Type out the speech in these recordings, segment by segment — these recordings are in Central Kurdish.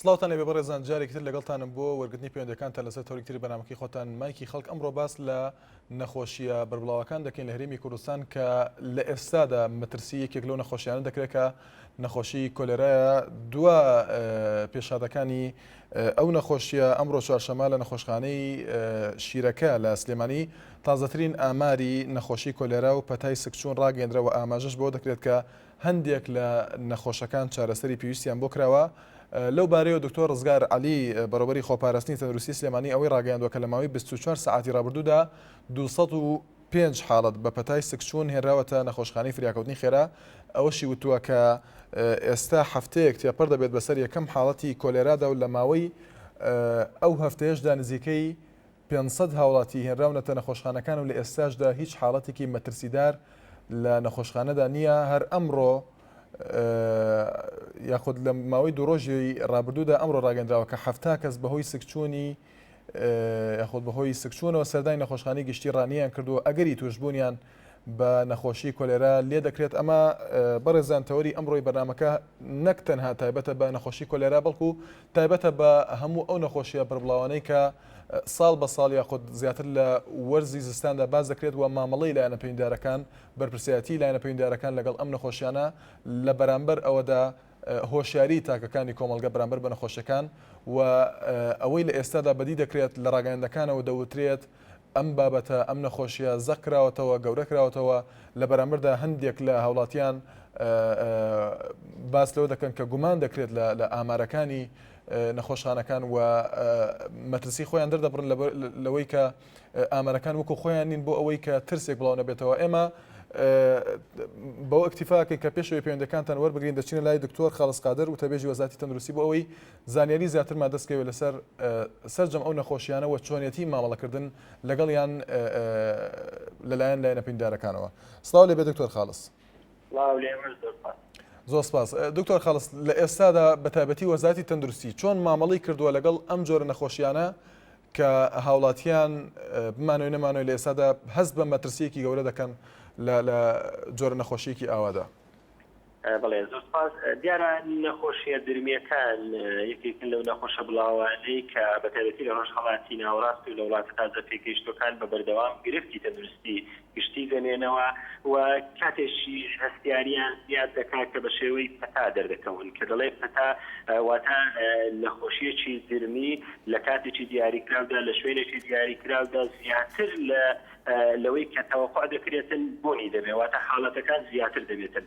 سڵاوتان لێبێ بەڕێزان جارێکی تر لەگەڵتانم بۆ وەرگرتنی پەیوەندەکانتان لەسەر تۆڕێکتری بەنامەکەی خۆتان مایکی خەڵک ئەمڕۆ باس لە نەخۆشیە بەربڵاوەکان دەکەین لە هەرێمی کوردستان کە لە ئێستادا مەترسی یەکێک لەو نەخۆشیانە دەکرێت کە نەخۆشی کۆلێرایە. دووە پێشادەکانی ئەو نەخۆشیە ئەمڕۆ چوارشەممە لە نەخۆشخانەی شیرەکە لە سلێمانی تازەترین ئاماری نەخۆشی کۆلێرا و پەتای سکچوون ڕاگەندرەوە. ئاماژەش بۆ دەکرێت کە هەندێک لە نەخۆشەکان چارەسەری پێویستیان بۆ کراوە. لەو بارەیەوە دکتۆر ڕزگار عەلی بەڕێوەبەری خۆپاراستنی تەندروستی سلێمانی ئەوەی ڕاگەیاندووە کە لە ماوەی 24 ساعتی ڕابردوودا 205 حاڵەت بە پەتای سکچوون هێنراوەتە نەخۆشخانەی فریاکەوتنی خێرا. ئەوەشی وتووە کە ئێستا هەفتەیەک تێپەر دەبێت بەسەر یەکەم حاڵەتی کۆلێرادا و لە ماوەی ئەو هەفتەیەشدا نزیکەی 500 هاوڵاتی هێنراونەتە نەخۆشخانەکان و لە ئێستاشدا هیچ حاڵەتێکی مەترسیدار لە نەخۆشخانەدا نییە. هەر ئەمڕۆ یاخود لە ماوەی دوو ڕۆژی ڕابردوودا ئەمڕۆ ڕاگەندراوە کە 7 کەس بەهۆی سکچوونی یاخود بەهۆی سکچوونەوە سەردانی نەخۆشخانەی گشتی ڕانیان کردووە ئەگەری توشبوونیان بە نەخۆشی کۆلێرا لێ دەکرێت. ئەمە بەڕێزان تەوەری ئەمڕۆی بەرنامەکە نەک تەنها تایبەتە بە نەخۆشی کۆلێرا بەڵکو تایبەتە بە هەموو ئەو نەخۆشیە بەربڵاوانەی کە ساڵ بە ساڵ یاخود زیاتر لە وەرزی زستاندا باز دەکرێت و مامەڵەی لایەنە پەیوەنددارەکان بەرپرسایەتی لایەنە پەیوەنددارەکان لەگەڵ ئەم نەخۆشیانە لە بەرامبەر ئەوەدا هۆشیاری تاکەکانی کۆمەڵگە بەرامبەر بە نەخۆشیەکان و ئەوەی لە ئێستادا بەدی دەکرێت لە ڕاگەیاندەکانەوە دەوترێت ئەم بابەتە ئەم نەخۆشیە زەکراوەتەوە گەورەکراوەتەوە لە بەرامبەردا هەندێک لە هاوڵاتیان باس لەوە دەکەن کە گومان دەکرێت لە ئامارەکانی نەخۆشخانەکان و مەترسی خۆیان دەردەبڕن لەوەی کە ئامارەکان وەکو خۆیان نین بۆ ئەوەی کە ترسێک بڵاو نەبێتەوە. ئێمە بۆ ئەکتیفاکەی کە پێشەوەی پەیوەندەکانتان وەربگرین دەچینە لای دکتۆر خاڵس قادر و تەبێژی وەزارەتی تەندروستی بۆ ئەوەی زانیاری زیاترمان دەستکەوێت لەسەر سەرجەم ئەو نەخۆشیانە و چۆنیەتی مامەڵەکردن لەگەڵیان لەلایەن لایەنە پەیوەنددارەکانەوە. سڵاو لێبێ دکتۆر خاڵس. زۆر سپاس. دکتۆر خاڵس، لە ئێستادا بەتایبەتی وەزارەتی تەندروستی چۆن مامەڵەی کردووە لەگەڵ ئەم جۆرە نەخۆشیانە کە هاوڵاتیان بمانەوەی نەمانەوەی لە ئێستادا هەست بە مەترسیەکی گەورە دەکەن لە جۆرە نەخۆشیەکی ئاوادا؟ بەڵێ زۆر سپاس. دیارە نەخۆشیە درمیەکان یەکێکن لەو نەخۆشە بڵاوانەی کە بەتایبەتی لە ڕۆژهەڵاتی ناوەڕاست و لە وڵاتە تازە پێگەیشتوەکان بە بەردەوام گرفتی تەندروستی گشتی دەنێنەوە و کاتێکی هەستیاریان زیاد دەکات کە بە شێوەی پەتا دەردەکەون کە دەڵێ پەتا واتە نەخۆشیەکی درمی لە کاتێکی دیاریکراودا لە شوێنێکی دیاریکراودا زیاتر لەوەی کە تەوەقع دەکرێتن بۆنی دەبێت واتە حاڵەتەکان زیاتر دەبێتن.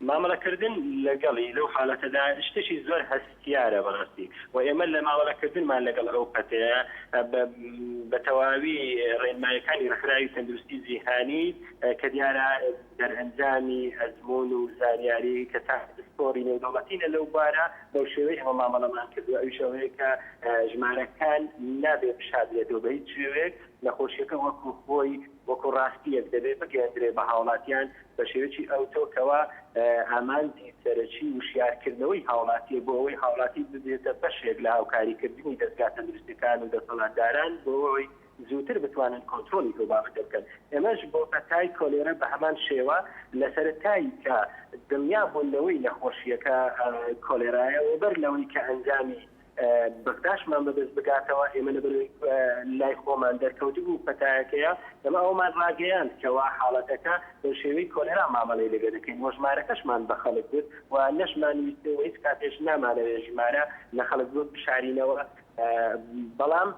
مامەڵەکردن لەگەڵی لەو حاڵەتەدا شتێکی زۆر هەستیارە بەڕاستی و ئێمە لە مامەڵەکردنمان لەگەڵ ئەو پەتەیە بە تەواوی ڕێنمایەکانی ڕێکخراوی تەندروستی جیهانی کە دیارە دەرئەنجامی ئەزمون و زانیاری کە تاسپۆری نێودەوڵەتینە لەو بارە بەو شێوەی ئەمە مامەڵەمان کردووە ئەو شێوەیە کە ژمارەکان نابێت بشادرێتەوە بە هیچ شێوەیەک نەخۆشیەکە وەکو خۆی وەکو ڕاستیەک دەبێت بگەێنرێ بە هاوڵاتیان بە شێوەیەکی ئەوتۆکەوە ئامانجی سەرەکی وشیارکردنەوەی هاوڵاتیە بۆ ئەوەی هاوڵاتی ببێتە بەشێک لە هاوکاریکردنی دەستگا تەندروستیەکان و دەسەڵاتداران بۆ ئەوەی زووتر بتوانن کۆنتڕۆلی ئەو بابەتە بکەن. ئێمەش بۆ پەتای کۆلێرە بە هەمان شێوە لە سەرەتایی کە دڵنیا بوونەوەی نەخۆشیەکە کۆلێرایە وبەر لەوەی کە ئەنجامی بەرداشتمان بەدەست بگاتەوە ئێمە لەبەر لای خۆمان دەرکەوتوو بوو پەتایەکەیە ئەمە ئەومان ڕاگەیاند کەوا حاڵەتەکە بە شێوەی کۆلێرا مامەڵەی لەگە دەکەین و ژمارەکەشمان بە خەڵک کرد و نەشمانویستەوە هیچ کاتێش نامانەوێ ژمارە لە خەڵک زۆر بشارینەوە بەڵام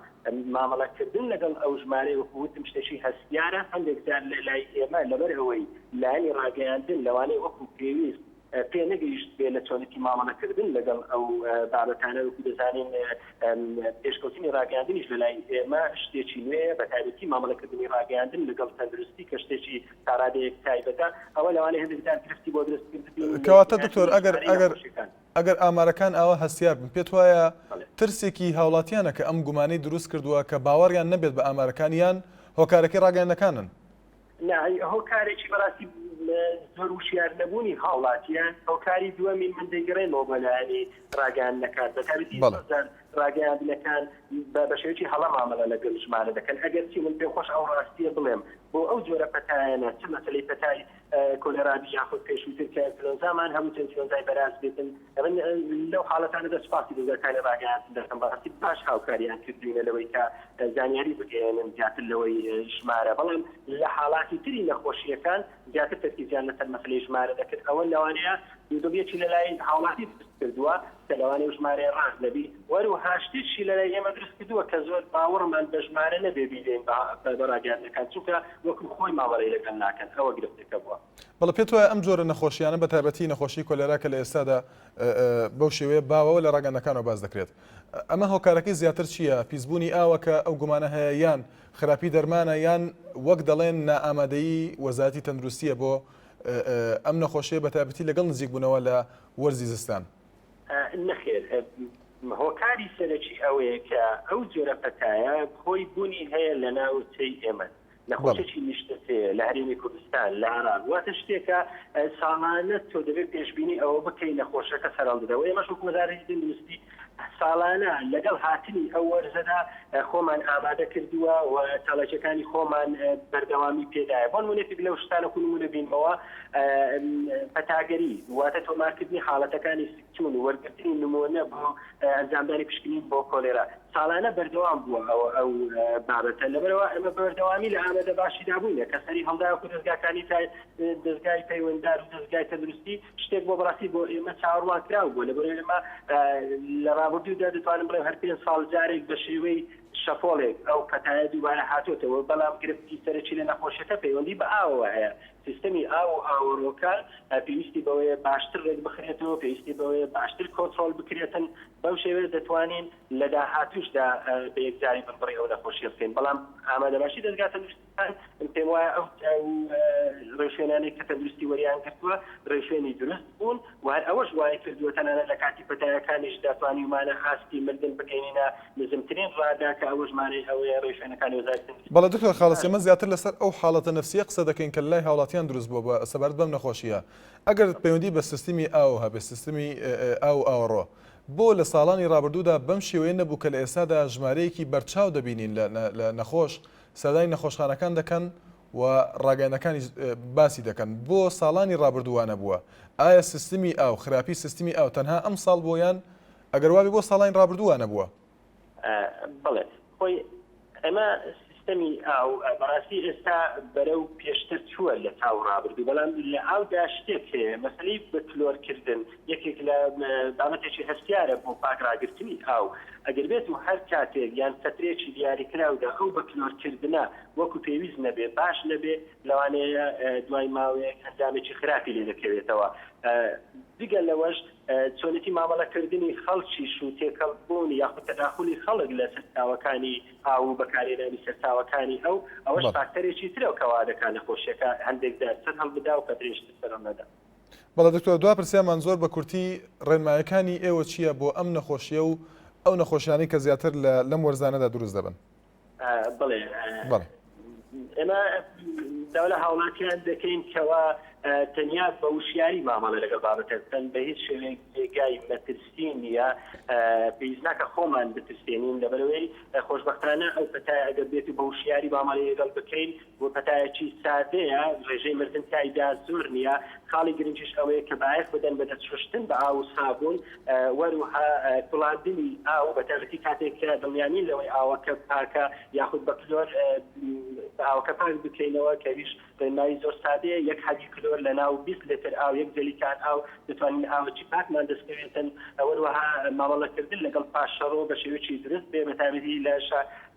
مامەڵەکردن لەگەڵ ئەو ژمارەی وەکووتم شتێکی هەستیارە هەندێک جار لای ئێمە لەبەر ئەوەی لایەنی ڕاگەیاندن لەوانەیە وەکو پێویست پێ نەگەیشت بێ لە چۆنێکی مامەڵەکردن لەگەڵ ئەو بابەتانە وەکو دەزانین پێشکەوتنی ڕاگەیاندنیش لەلای ئێمە شتێکی نوێیە بەتایبەتی مامەڵەکردنی ڕاگەیاندن لەگەڵ تەندروستی کە شتێکی تا ڕادەیەک تایبەتە ئەوە لەوانەیە هەندێک جار گرفتی بۆ دەستکردن. کەواتە دکتۆر ئەگەر ئامارەکان ئەوە هەستیار بن پێت وایە ترسێکی هاوڵاتیانە کە ئەم گومانەی دروست کردووە کە باوەڕیان نەبێت بە ئامارەکانیان هۆکارەکەی ڕاگەیاندەکانن؟ هۆکارێکی بەڕاستی زۆر وشیار نەبوونی هاوڵاتیان هۆکاری دووەمی من دەیگەڕێنەوە بە لایەنی ڕاگەیاندنەکان بەتایبەتی ڕاگەیاندنەکان بە شێوەیەکی هەڵە مامەڵە لەگەڵ ژمارە دەکەن ئەگەر چی من پێم خۆش ئەو ڕاستیە بڵێم بۆ ئەو جۆرە پەتایانە چ مەسەلەی پەتای کۆلێرابی یاخود پێشووتر کە ئینفلۆنزامان هەموو ئینفلۆنزای بەراز بێتن ئەمن لەو حاڵەتانەدا سپاسی دەزەکانی ڕاگەیاندن دەکەم بەڕاستی باش هاوکاریان کردوینە لەوەی کە زانیاری بگەێنن زیاتر لەوەی ژمارە بەڵام لە حاڵاتی تری نەخۆشیەکان زیاتر تەرکیزیان لەسەر مەسەلەی ژمارە دەکرد ئەوە لەوانەیە دووبێکی لەلای هاوڵاتی کردووە کە لەوانەیە ژمارەی ڕاست نەبی وەروەها شتێکی لەلای ئێمە دروست کردووە کە زۆر باوەڕمان بە ژمارە نەبێ بیدەین بە ڕاگەیاندنەکان چونکە وەکو خۆی ماوەڕێ لەگەڵ ناکەن ئەوە گرفتەکە بووە. بەڵێ پێت وایە ئەم جۆرە نەخۆشیانە بە تایبەتی نەخۆشی کۆلێرا کە لە ئێستادا بەو شێوەیە باوەوە لە ڕاگەندەکانەوە باز دەکرێت ئەمە هۆکارەکەی زیاتر چییە؟ پیسبوونی ئاوە کە ئەو گومانە هەیە یان خراپی دەرمانە یان وەک دەڵێن نائامادەیی وەزارەتی تەندروستیە بۆ ئەم نەخۆشیە بە تایبەتی لەگەڵ نزیک بوونەوە لە وەرزی زستان؟ نەخێر هۆکاری سەرەکی ئەوەیە کە ئەو جۆرە پەتایە خۆی بوونی هەیە لە ناوچەی ئێمە نەخۆشیی نیشتەسێ لە هەرێمی کوردستان لە عێراق واتە شتێکە ساڵانە تۆ دەبێت پێشبینی ئەوە بکەی نەخۆشەکە سەرهەڵدەدەوە ئێمەش وەکو وەزارەتی تەندروستی ساڵانە لەگەڵ هاتنی ئەو وەرزەدا خۆمان ئامادە کردووە و چاڵەکیەکانی خۆمان بەردەوامی پێدایە بۆ نمونەیەک لەو شتانە نمونە بینەوە پەتاگەری واتە تۆمارکردنی حاڵەتەکانی سکتون و وەرگرتنی نمونە بۆ ئەنجامدانی پشکنین بۆ کۆلێرا ساڵانە بەردەوام بووە ئەو بابەتە لەبەرەوە ئەمە بەردەوامی لە ئامادە باشی دابووینە کە سەری هەڵداوەکو دەستگاکانی دەستگای پەیوەنددار و دەستگای تەندروستی شتێک بۆ بەڕاستی بۆ ئێمە چاوەڕوان کراو بووە لەبەرەوەی ئێمە لە ڕابردوودا دەتوانم بڵێم هەر 5 ساڵ جارێک بە شێوەی شەپۆڵێک ئەو پەتایە دووبارە هاتوۆتەوە بەڵام گرفتی سەرەکی لە نەخۆشیەکە پەیوەندی بە ئاوەوە هەیە سیستەمی ئاو و ئاوەڕۆکار پێویستی بەوەیە باشتر ڕێک بخرێتەوە پێویستی بەوەیە باشتر کۆنترۆل بکرێتن بەو شێوەیە دەتوانین لە داهاتووشدا بە یەکجاری بڕی ئەو نەخۆشیە بکەین بەڵام ئامادەباشی دەستگا تەندروستیەکان پێم وایە ئەو ڕێشوێنانێک کە تەندروستی وەریان کردووە ڕێشوێنی دروست بوون و هەر ئەوەش وایە کردووە تەنانەت لە کاتی پەتایەکانیش دەتوانین ومانە هاستی مردن بگەینە نزمترین ڕادا کە ئەوە ژمارەی ئەوەیە ڕێشوێنەکانی وەزارەتی تەندروستی. بەڵێ دکتۆر خاڵس ئێمە زیاتر لەسەر ئەو حاڵەتە نەفسیە قسە دەکەین کە لای هاوڵاتیان دروست بووە بە سەبارەت بەم نەخۆشیە ئەگەر پەیوەندی بە سیستمی ئاو هەبێ سیستمی ئاو ئاوەڕۆ بۆ لە ساڵانی ڕابردوودا بەم شێوەیە نەبوو کە لە ئێستادا ژمارەیەکی بەرچاو دەبینین لە نەخۆش سەدای نەخۆشخانەکان دەکەن و ڕاگەیاندەکانی باسی دەکەن بۆ ساڵانی ڕابردووانە بووە ئایا سیستمی ئاو خراپی سیستمی ئاو تەنها ئەم ساڵ بۆیان ئەگەر وابێ بۆ ساڵانی ڕابردووانە بووە؟ بڵێ خۆی ئەمە سیستەمی ئاو بەڕاستی ئێستا بەرەو پێشتر چووە لە تاو ڕابردوو بەڵام لە ئاودا شتێک هەیە مەسەلەی بە کلۆرکردن یەکێک لە بابەتێکی هەستیارە بۆ پاکڕاگرتنی ئاو ئەگەر بێت و هەر کاتێک یان فترێکی دیاریکراودا ئەو بە کلۆرکردنە وەکو پێویست نەبێ باش نەبێ لەوانەیە دوای ماوەیەک ئەنجامێکی خراپی لێ دەکەوێتەوە دیگە لەوەش چۆنێتی مامەڵەکردنی خەڵکی شووتێکەڵبوونی یاخود تەداخلی خەڵک لە سەرچاوەکانی ئاو و بەکارهێنانی سەرچاوەکانی ئەوەش فاکتەرێکی ترەوە کەوا دەکات نەخۆشیەکە هەندێک سەر هەڵبدا و کەترێشتر سەرم نەدا. بەڵێ دکتۆر دوا پرسیامان زۆر بە کورتی ڕێنمایەکانی ئێوە چییە بۆ ئەم نەخۆشیە و ئەو نەخۆشیانی کە زیاتر لەم وەرزانەدا دروست دەبن؟ بڵێ ئێمە داوا لە هاوڵاتیان دەکەین کەوا تەنیا بە وشیاری مامەڵە لەگەڵ بابەتەکەن بە هیچ شوێنێک جێگای مەترسی نیە پێویست ناکە خۆمان بترسێنین لەبەرەوەی خۆشبەختانە ئەو پەتایە ئەگەر بێت بە وشیاری مامەڵەی لەگەڵ بکەین بۆ پەتایەکی سادەیە ڕێژەی مردن تایدا زۆر نییە خاڵی گرنگیش ئەوەیە کە بایەخ بدەن بە دەستشتن بە ئاو و سابوون وەروها کوڵاندنی ئاو بە تایبەتی کاتێک کە دڵنیانی لەوەی ئاوەکە پاکە یاخود بە کلۆر ئاوەکە پاک بکەینەوە کەویش ڕێنمایی زۆر سادەیە یەک حەدی کلۆر لە ناو 20 لتر ئاو یەک جەلیکان ئاو دەتوانین ئاوەکی پاکمان دەستکەوێتن وەروەها مامەڵەکردن لەگەڵ پاشەڕۆ بە شێوەیەکی درست بێ بە تایبەتی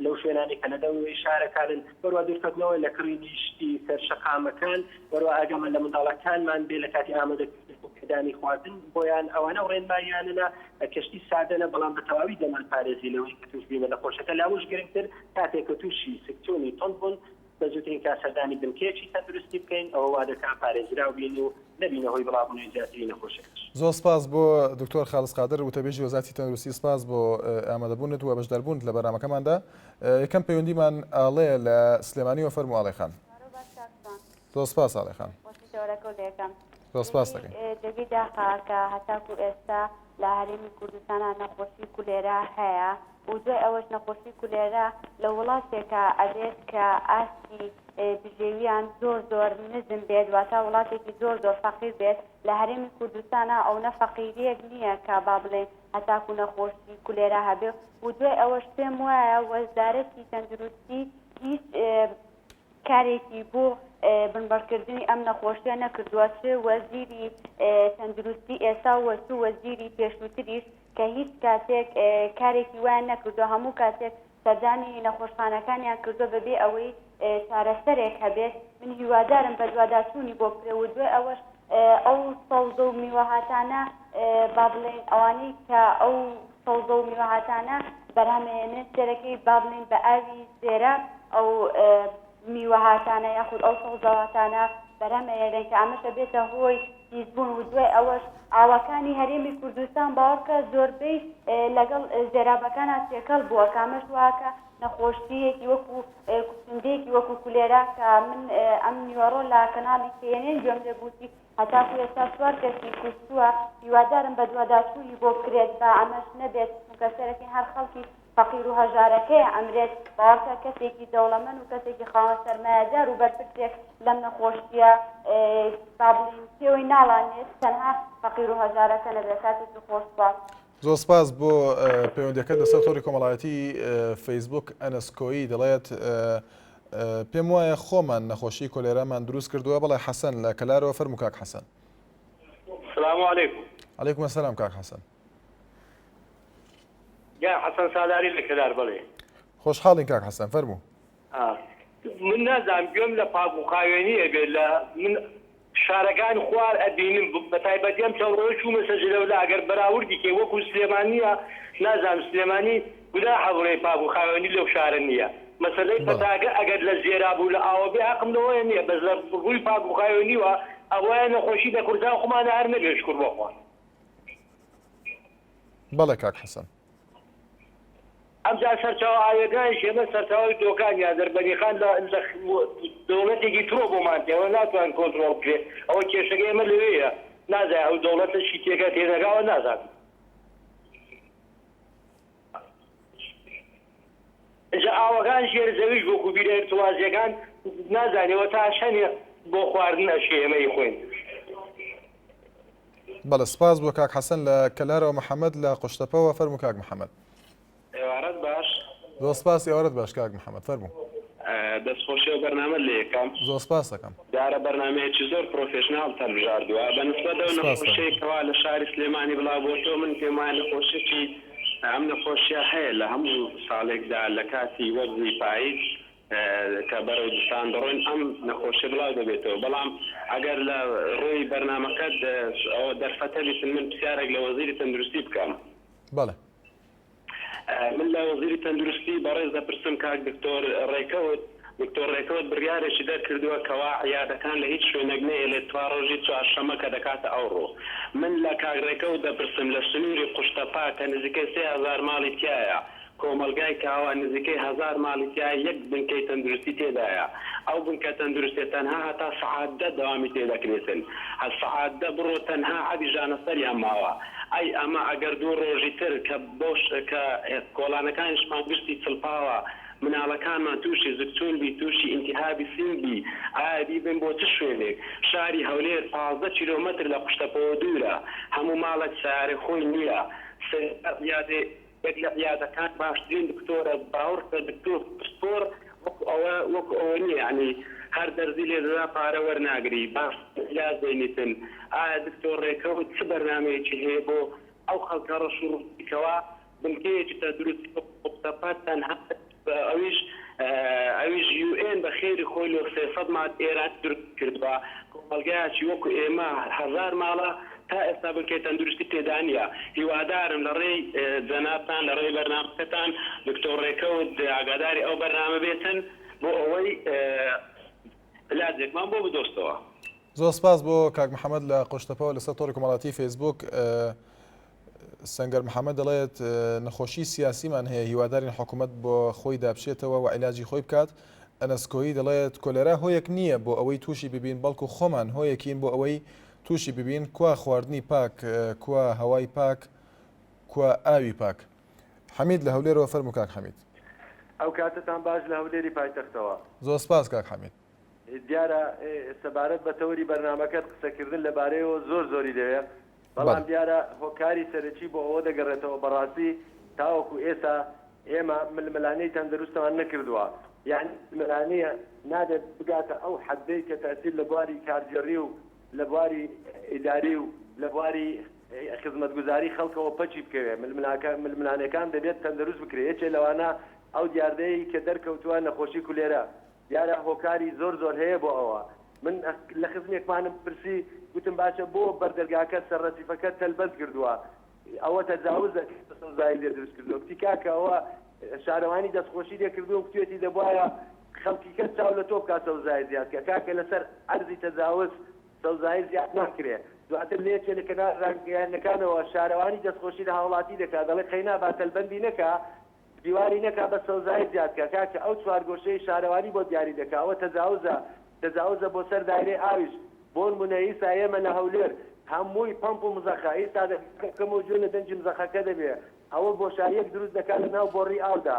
لەو شوێنانی کە لەدەوری شارەکانن وەروە دوورکەوتنەوە لە کڕینی شتی سەرشەقامەکان وەروە ئاگەمە لە منداڵەکانمان بێ لە کاتی ئامادەکردن بۆ پێدانی خواردن بۆیان ئەوانە ڕێنماییانە کەشتی سادەنە بەڵام بە تەواوی دەمان پارێزی لەوەی کە توش بینە نەخۆشەکە لاوەش گرنگتر کاتێک کە تووشی سکتۆنی تۆند بوون بە زووترین کاسەردانی دمکێکی تەندروستی بکەین ئەوە وا دەکات پارێزراو بین و نبینە هۆی بڵاوبوونەوەی زیاتری نەخۆشیەکەش. زۆر سپاس بۆ دکتۆر خالس قادر وتەبێژی وەزارەتی تەندروستی سپاس بۆ ئامادەبوونت و بەشداربوونت لە بەرنامەکەماندا یەکەم پەیوەندیمان ئاڵەیە لە سلێمانی و فەرموو ئاڵێ خان. زۆر سپاس ئاڵێ خان. زۆر سپاس دەکەین. دەبی داخا کە هەتاکو ئێستا لە هەرێمی کوردستانە نەخۆشی کولێرا هەیە و دوای ئەوەش نەخۆشی کولێرا لە وڵاتێکە ئەبێت کە ئاستی بژێویان زۆر نزم بێت واتە وڵاتێکی زۆر فەقیر بێت لە هەرێمی کوردستانە ئەو نەفەقیریەک نییە کە با بڵێن هەتاکو نەخۆشی کولێرا هەبێ و دوای ئەوەش پێم وایە وەزارەتی تەندروستی هیچ کارێکی بۆ بنبەرکردنی ئەم نەخۆشیە نەکردووە چ وەزیری تەندروستی ئێستا وەسو وەزیری پێشووتریش کە هیچ کاتێک کارێکی وایان نەکردووە هەموو کاتێک سەردانی نەخۆشخانەکانیان کردو بەبێ ئەوەی چارەسەرێک هەبێت من هیوادارم بە دوواداچوونی بۆ بکرێ و دوای ئەوەش ئەو سەوزە و میوەهاتانە با بڵێن ئەوانەی کە ئەو سەوزە و میوەهاتانە بەرهەمهێنن سێرەکەی با بڵێن بە ئاوی زێرە ئەو میوەهاتانە یاخود ئەو سەوزەواتانە بەرهەمهێنن کە ئەمەشە بێتە هۆی پیسبوون و دوای ئەوەش ئاوەکانی هەرێمی کوردستان باوەڕکە زۆربەی لەگەڵ زێرابەکانە تێکەڵ بووە کامەش واکە نەخۆشیەکی وەکو کوچندەیەکی وەکو کولێرا کە من ئەم نیوەڕۆ لە کەناڵی CNN گوێم لێبووتی هەتاکو ئێستا 4 کەسی کوشتووە هیوادارم بە دوواداچووی بۆ بکرێت بە ئەمەش نەبێت چونکە سەرەکی هەر خەڵکی فەقیر و هەژارەکەی ئەمرێت باوەڕکە کەسێکی دەوڵەمەند و کەسێکی خاوەن سەرمایەدار و بەرپرسێک لەم نەخۆشیە با بڵێن پێوەی ناڵانێت تەنها فەقیر و هەژارەکە نەبێت کاتێکی خۆشبە. زۆر سپاس بۆ پەیوەندیەکەت لەسەر تۆڕی کۆمەڵایەتی فەیسبوک ئەنەسکۆیی دەڵێت پێم وایە خۆمان نەخۆشی کۆلێرامان دروست کردووە بەڵێ حەسەن لە کەلارەوە فەرموو کاک حەسەن. السلام علیکم. عەلەیکوم ئەسەلام کاک حەسەن. یا حەسەن سالاری لە کەلار بڵێ. خۆشحاڵین کاک حەسەن فەرموو. من نازانم گوێم لە پاکوخاوێنیە بێت لە من شارەکان خوار ئەبینم بە تایبەتیم چەند ڕۆژ و مەسەجلەولا ئەگەر بەراوردی کێ وەکو سلێمانیە نازانم سلێمانی گودا حەوڕێی پاکوخاوێنی لەو شارە نییە مەسەلەی پەتاگە ئەگەر لە زێرا بوو لە ئاوە بێ حەقم لەوەیە نییە بەس لە ڕووی پاکوخاوێنیوە ئەوەیە نەخۆشی لە کوردستان خۆمانە هەر نەبێ شکر بۆخوا. بەڵێ کاک حەسەن. ئەمجا سەرچاوە ئاوێگای شێمە سەرچاوی دۆکانی ئازەربەیجان لە دەوڵەتێکی تۆ بۆمان ئەوە ناتوان کۆنتڕۆڵ بکرێت ئەوە کێشەکەی ئێمە لەوەیە نازانێت ئەو دەوڵەتە شیتێکە تێنەگاوە نازانێت. ئەجا ئاوەکان ژێر زەویش وەکو بیرێرتوازیەکان نازانێەوە تا شەنێ بۆ خواردن ئەشێ ئێمەی خوێن. بەڵێ سپاس بۆ کاک حەسەن لە کەلارەوە محەممەد لە قوشتەپەوە فەرموو کاک محەممەد. ئێوارەت باش. زۆر سپاس ئێوارەت باش کاک محەممەد فەرموو. دەستخۆشی و بەرنامە لە یەکەم زۆر سپاس دەکەم. دارە بەرنمەیەکی زۆر پرۆفێشناڵ هەڵبژاردووە بە نسبەتەوە نەخۆشیێکەوە لە شاری سلێمانی بڵاوبۆتۆ من پێم وایە نەخۆشیێکی ئەم نەخۆشیە هەیە لە هەموو ساڵێکدا لە کاتی وەرزی پاییز کە بەرەو دستان دەڕۆین ئەم نەخۆشی بڵاو دەبێتەوە بەڵام ئەگەر لە ڕۆی بەرنمەکەت ئەوە دەرفەتە بیتن من پرسیارێک لە وەزیری تەندروستی بکەم. بەڵێ. من لە وەزیری تەندروستی بەڕێز دەپرسم کاک دکتۆر ڕێکەوت دکتۆر ڕێکەوت بڕیارێکی دەرکردووە کەوا عیادەکان لە هیچ شوێنێک نەیە لێ توا ڕۆژی چوارشەمە کە دەکاتە ئەوڕۆ. من لە کاک ڕێکەوت دەپرسم لە سنووری قوشتەپا کە نزیکەی 3000 ماڵی تایە کۆمەلگای کاوە نزیکەی 1000 ماڵی تایە یەک بنکەی تەندروستی تێدایە ئەو بنکە تەندروستی تەنها هەتا سەعاتدە دەوامی تێدەکرێتن سەعاتدە بڕۆ تەنها عەبی ژانەسەریان ماوە ئەی ئەمە ئەگەر دوو ڕۆژی تر کە بۆش کە کۆڵانەکانیشمان گشتی چڵپاوە مناڵەکانمان تووشی زگچون بی تووشی ئینتیهابی سین بی ئایا بیبن بۆ چ شوێنێک شاری هەولێر 15 کیلۆمەتر لە قوشتەپەوە دوورە هەموو ماڵێک سیارەی خۆی نییە یادەکان باشترین دکتۆرە باوەڕکە دکتۆر پسپۆر وەکو ئەوە نییە ینی هەر دەرزی لێدەدا پارە وەرناگری باش علاج دەینیتن ئایا دکتۆر ڕێکەوت چ بەرنامەیەکی هەیە بۆ ئەو خەڵکە ڕەشوڕوویەوە بنکەیەکی تەندروستی قوشتەپا تەنها ئەویش UN بە خێری خۆی لە 300 مات ئێران دروست کردووە کۆمەلگایەکی وەکو ئێمە 1000 ماڵە تا ئێستا بنکەی تەندروستی تێدا نیە هیوادارم لە ڕێی جەنابتان لە ڕێی بەرنامەکەتان دکتۆر ڕێکەوت ئاگاداری ئەو بەرنامە بێتن بۆ ئەوەی علاجێکمان بۆ بدۆستەوە. زۆر سپاس بۆ کاک محەممەد لە قوشتەپەوە لەسەر تۆڕی کۆمەڵایەتی فەیسبوک سەنگەر محەممەد دەڵێت نەخۆشی سیاسیمان هەیە هیوادارین حکوومەت بۆ خۆی دابشێتەوە و عیلاجی خۆی بکات. ئەنەسکۆیی دەڵێت کۆلێرا هۆیەک نییە بۆ ئەوەی تووشی ببین بەڵکو خۆمان هۆیەکین بۆ ئەوەی تووشی ببین کوا خواردنی پاک کوا هەوای پاک کووە ئاوی پاک. حەمید لە هەولێرەوە فەرموو کاک حەمید. ئەو کاتتان باش لە هەولێری پایتەختەوە. زۆر سپاس کاک حەمید. دیارە سەبارەت بە تەوەری بەرنامەکەت قسەکردن لەبارەیەوە زۆری دەوێت، بەڵام دیارە هۆکاری سەرەکی بۆ ئەوە دەگەڕێتەوە بەڕاستی تاوەکو ئێستا ئێمە ململانەی تەندروستەمان نەکردووە، یعنی ملانەیە نادێت بگاتە ئەو حەدەی کە تەسیر لە بواری کارجێڕی و لە بواری ئیداری و لە بواری خزمەتگوزاری خەڵکەوە پەچی بکەوێت. ململانەکان دەبێت تەندروست بکرێت. یەکێ لەوانە ئەو دیاردەیە کە دەرکەوتووە نەخۆشی کولێرە، دیارە هۆکاری زۆر هەیە بۆ ئەوە. من لە خزمێکمانم پرسی گوتم باشە بۆ بەردەرگاکە سەرڕەتیفەکە تەلبەت کردووە، ئەوە تەجاوزە سەوزایی لێ دروست کردووە. کتی کاکە ئەوە شارەوانی دەستخۆشی لێ کردووە کوێتی دەبواە خەڵکی کەس چاو لە تۆ بکات سەوزایی زیادکە، کاکە لەسەر ئەرزی تەجاوز سەوزایی زیاد ناکرێ. دواتر لێچێ لە کەنار ڕانگەیانەکانەوە شارەوانی دەستخۆشی لە هاوڵاتی دەکات، دەڵێ خەینا با تەلبەندی نەکا، دیواری نەکا بە سەوزایی زیادکە، کاکە ئەو چوارگۆشەی شارەوانی بۆ دیاری دەکات. ئەوە تەجاوزە بۆ سەر دایرەی ئاویش. بۆ نمونە ئیسا ئێمە لە هەولێر هەمووی پەمپ و مزەخە ئیستا کەم و جوێ لە دەنجی مزەخەکە دەبێت، ئەوە بۆ شایەک دروست دەکات لە ناو بۆڕی ئاودا،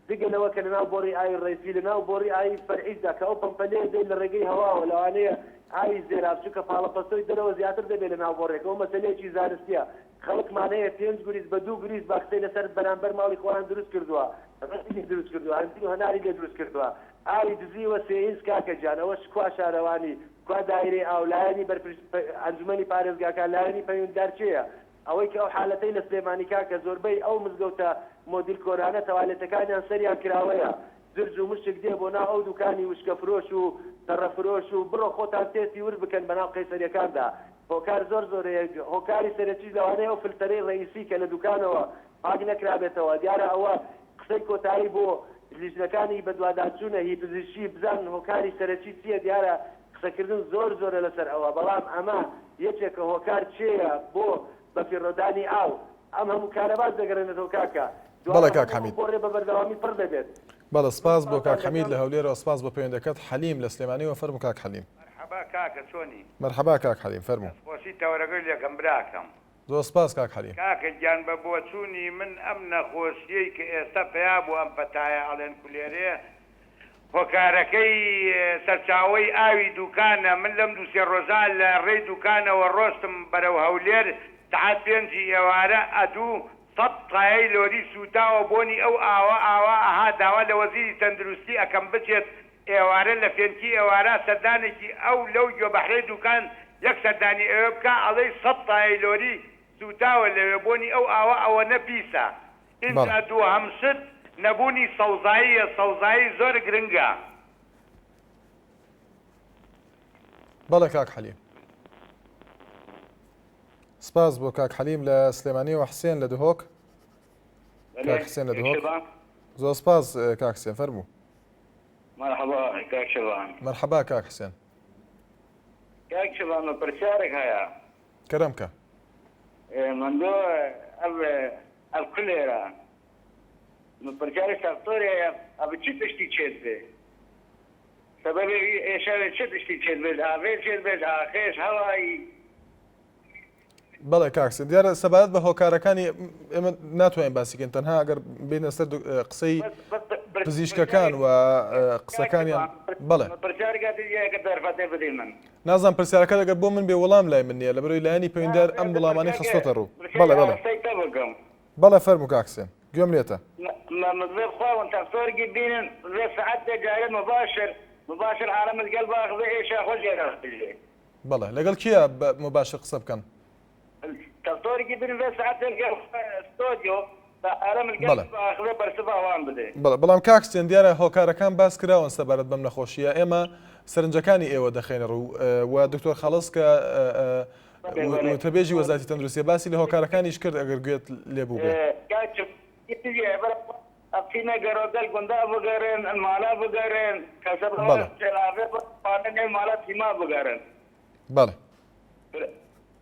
دیگەنەوە کە لە ناو بۆڕی ئاوی ڕێسی لە ناو بۆڕی ئاوی فەرعیدا کە ئەو پەمپەلێ دێت لە ڕێگەی هەواوە، لەوانەیە ئاوی زێرابچووکە پاڵەپەستۆی دەرەوە زیاتر دەبێت لە ناو بۆڕێک. ئەو مەسەلەیەکی زانستیە. خەڵکمانەیە 5 گوریز بە 2 گوریز باخسەی لەسەر بەرامبەر ماڵی خۆیان دروست کردووە، ڕێسی دروست کردووە، هەندی و هەناری لێ دروست کردووە. ئاوی دزیوە سێئینس کاکە جان، ئەوە شکوا شارەوانی کوا دایرەی ئاولایانی ئەنجومەنی پارێزگاکان لایەنی پەیوەنددارچەیە. ئەوەی کە ئەو حالەتەی لە سلێمانی کاکە زۆربەی ئەو مزگەوتە مۆدیل کۆرانە تەوالێتەکانیان سەریان کراوەیە، زرج و مشک دێ بۆ ناو ئەو دوکانی وشکە فرۆش و تەڕەفرۆش و بڕۆ خۆتان تێستی ور بکەن بەناو قەیسەریەکاندا. هۆکار زۆرەیە. هۆکاری سەرەکی لەوانەیە ئەو فلتەرەی ڕئیسی کە لە دوکانەوە پاک نەکرابێتەوە. دیارە ئەوە قسەی کۆتایی بۆ لیژنەکانی بەدواداچوونە هی پزیشکی بزان هۆکاری سەرەکی چییە. دیارە قسەکردن زۆرە لەسەر ئەوە، بەڵام ئەمە یەکێکە هۆکار چێە بۆ بەفیڕۆدانی ئاو. ئەم هەموو کارەباز دەگەڕێنێتەوە کاکە. بەڵێ کاک حەمید. بۆ ڕێ بە بەردەوامی پڕ دەبێت. بەڵێ سپاس بۆ کاک حەمید لە هەولێرەوە، سپاس بۆ پەیوەندەکەت. حەلیم لە سلێمانیەوە فەرموو کاک حەلیم. مرحبا کاکە چۆنی؟ مەرحەبا کاک حەلیم فەرموو. خۆشی تەوەرەگەی لەکەم براکەم. زۆر سپاس کاک حەلیم. کاکە گیان بە بۆچوونی من ئەم نەخۆشیەی کە ئێستا پیا بوو ئەم پەتایە ئەڵێن کولێرێ هۆکارەکەی سەرچاوەی ئاوی دوکانە، من لەم دووسێ ڕۆژان لە ڕێی دوکانەوە ڕۆستم بەرەو هەولێر تەعات 5 ئێوارە ئەدوو 100 تایەی لۆری سوتاوە بۆنی ئەو ئاوە ئاها داوا لە وەزیری تەندروستی ئەکەم بچێت ئێوارە لە فێنکی ئێوارە سەردانێکی ئەو لەو گوێبەحرەی دوکان یەک سەردانی ئەوێ بکە ئەڵەی 100 تایەی لۆری سوتاوە لەوێ بۆنی ئەو ئاوە ئەوە نەپیسە. ئینجا دووهەم شت نەبوونی سەوزاییە. سەوزایی زۆر گرنگە. بەڵێ کاک حەلیم. سپاس بۆ کاک حەلیم لە سلێمانیەوە. حسێن لە دهۆک. کاک حسێن لە دهۆک. زۆر سپاس کاک حسێن فەرموو. مرحبا کاک شەبان. مەرحەبا کاک حسێن. کاک شەبان پرسیارێک هەیە. کەرەم کە. من دۆ ئەو کولێرە پرسیارێک ساختۆرێ ئەبە چی تشتی چێت بێ؟ سەبەبی ئێشاوێ چ تشتی چێت بێت؟ ئاوێ چێت بێت؟ ئاخێش هەوایی؟ بەڵێ کاکسن دیارە سەبارەت بە هۆکارەکانی ئێمە ناتوانین باسیکەین، تەنها ئەگەر بینە سەر قسەی پزیشکەکان و قسەکانیان. بەڵێ نازان پرسیارەکە دەگەر بۆ من بێ وەڵام لای من نییە، لە بەرەوەی لایەنی پەیوەندیدار ئەم وەڵامانەی خستۆتە ڕوو. بەڵێ بەڵێ فەرموو کاکسێن گوێم لێتە. خواون تەفتۆرگی بینن ڕێ سەعات دەجارە مباشر عالم القلب اخذ ايش اخذ بەڵێ لەگەڵ کیە مباشر قسە بکەن؟ تەفتۆرگی بینن ڕێ سەعات ستۆدیۆ عالم القلب اخذ بەرسباوان بدێ. بەڵام کاکسێن دیارە هۆکارەکان باس کراون سەبارەت بەم نەخۆشیە. ئێمە سەرنجەکانی ئێوە دەخێنە ڕوو و دکتۆر خەڵەس کە وتەبێژی وەزارەتی تەندروستی باسی لە هۆکارەکانیش کرد ئەگەر گوێت لێبوو بێ. أبتينا جرودل كندا بقارن المالا بقارن كسب سلافة پانه مالا تيما بقارن. بله.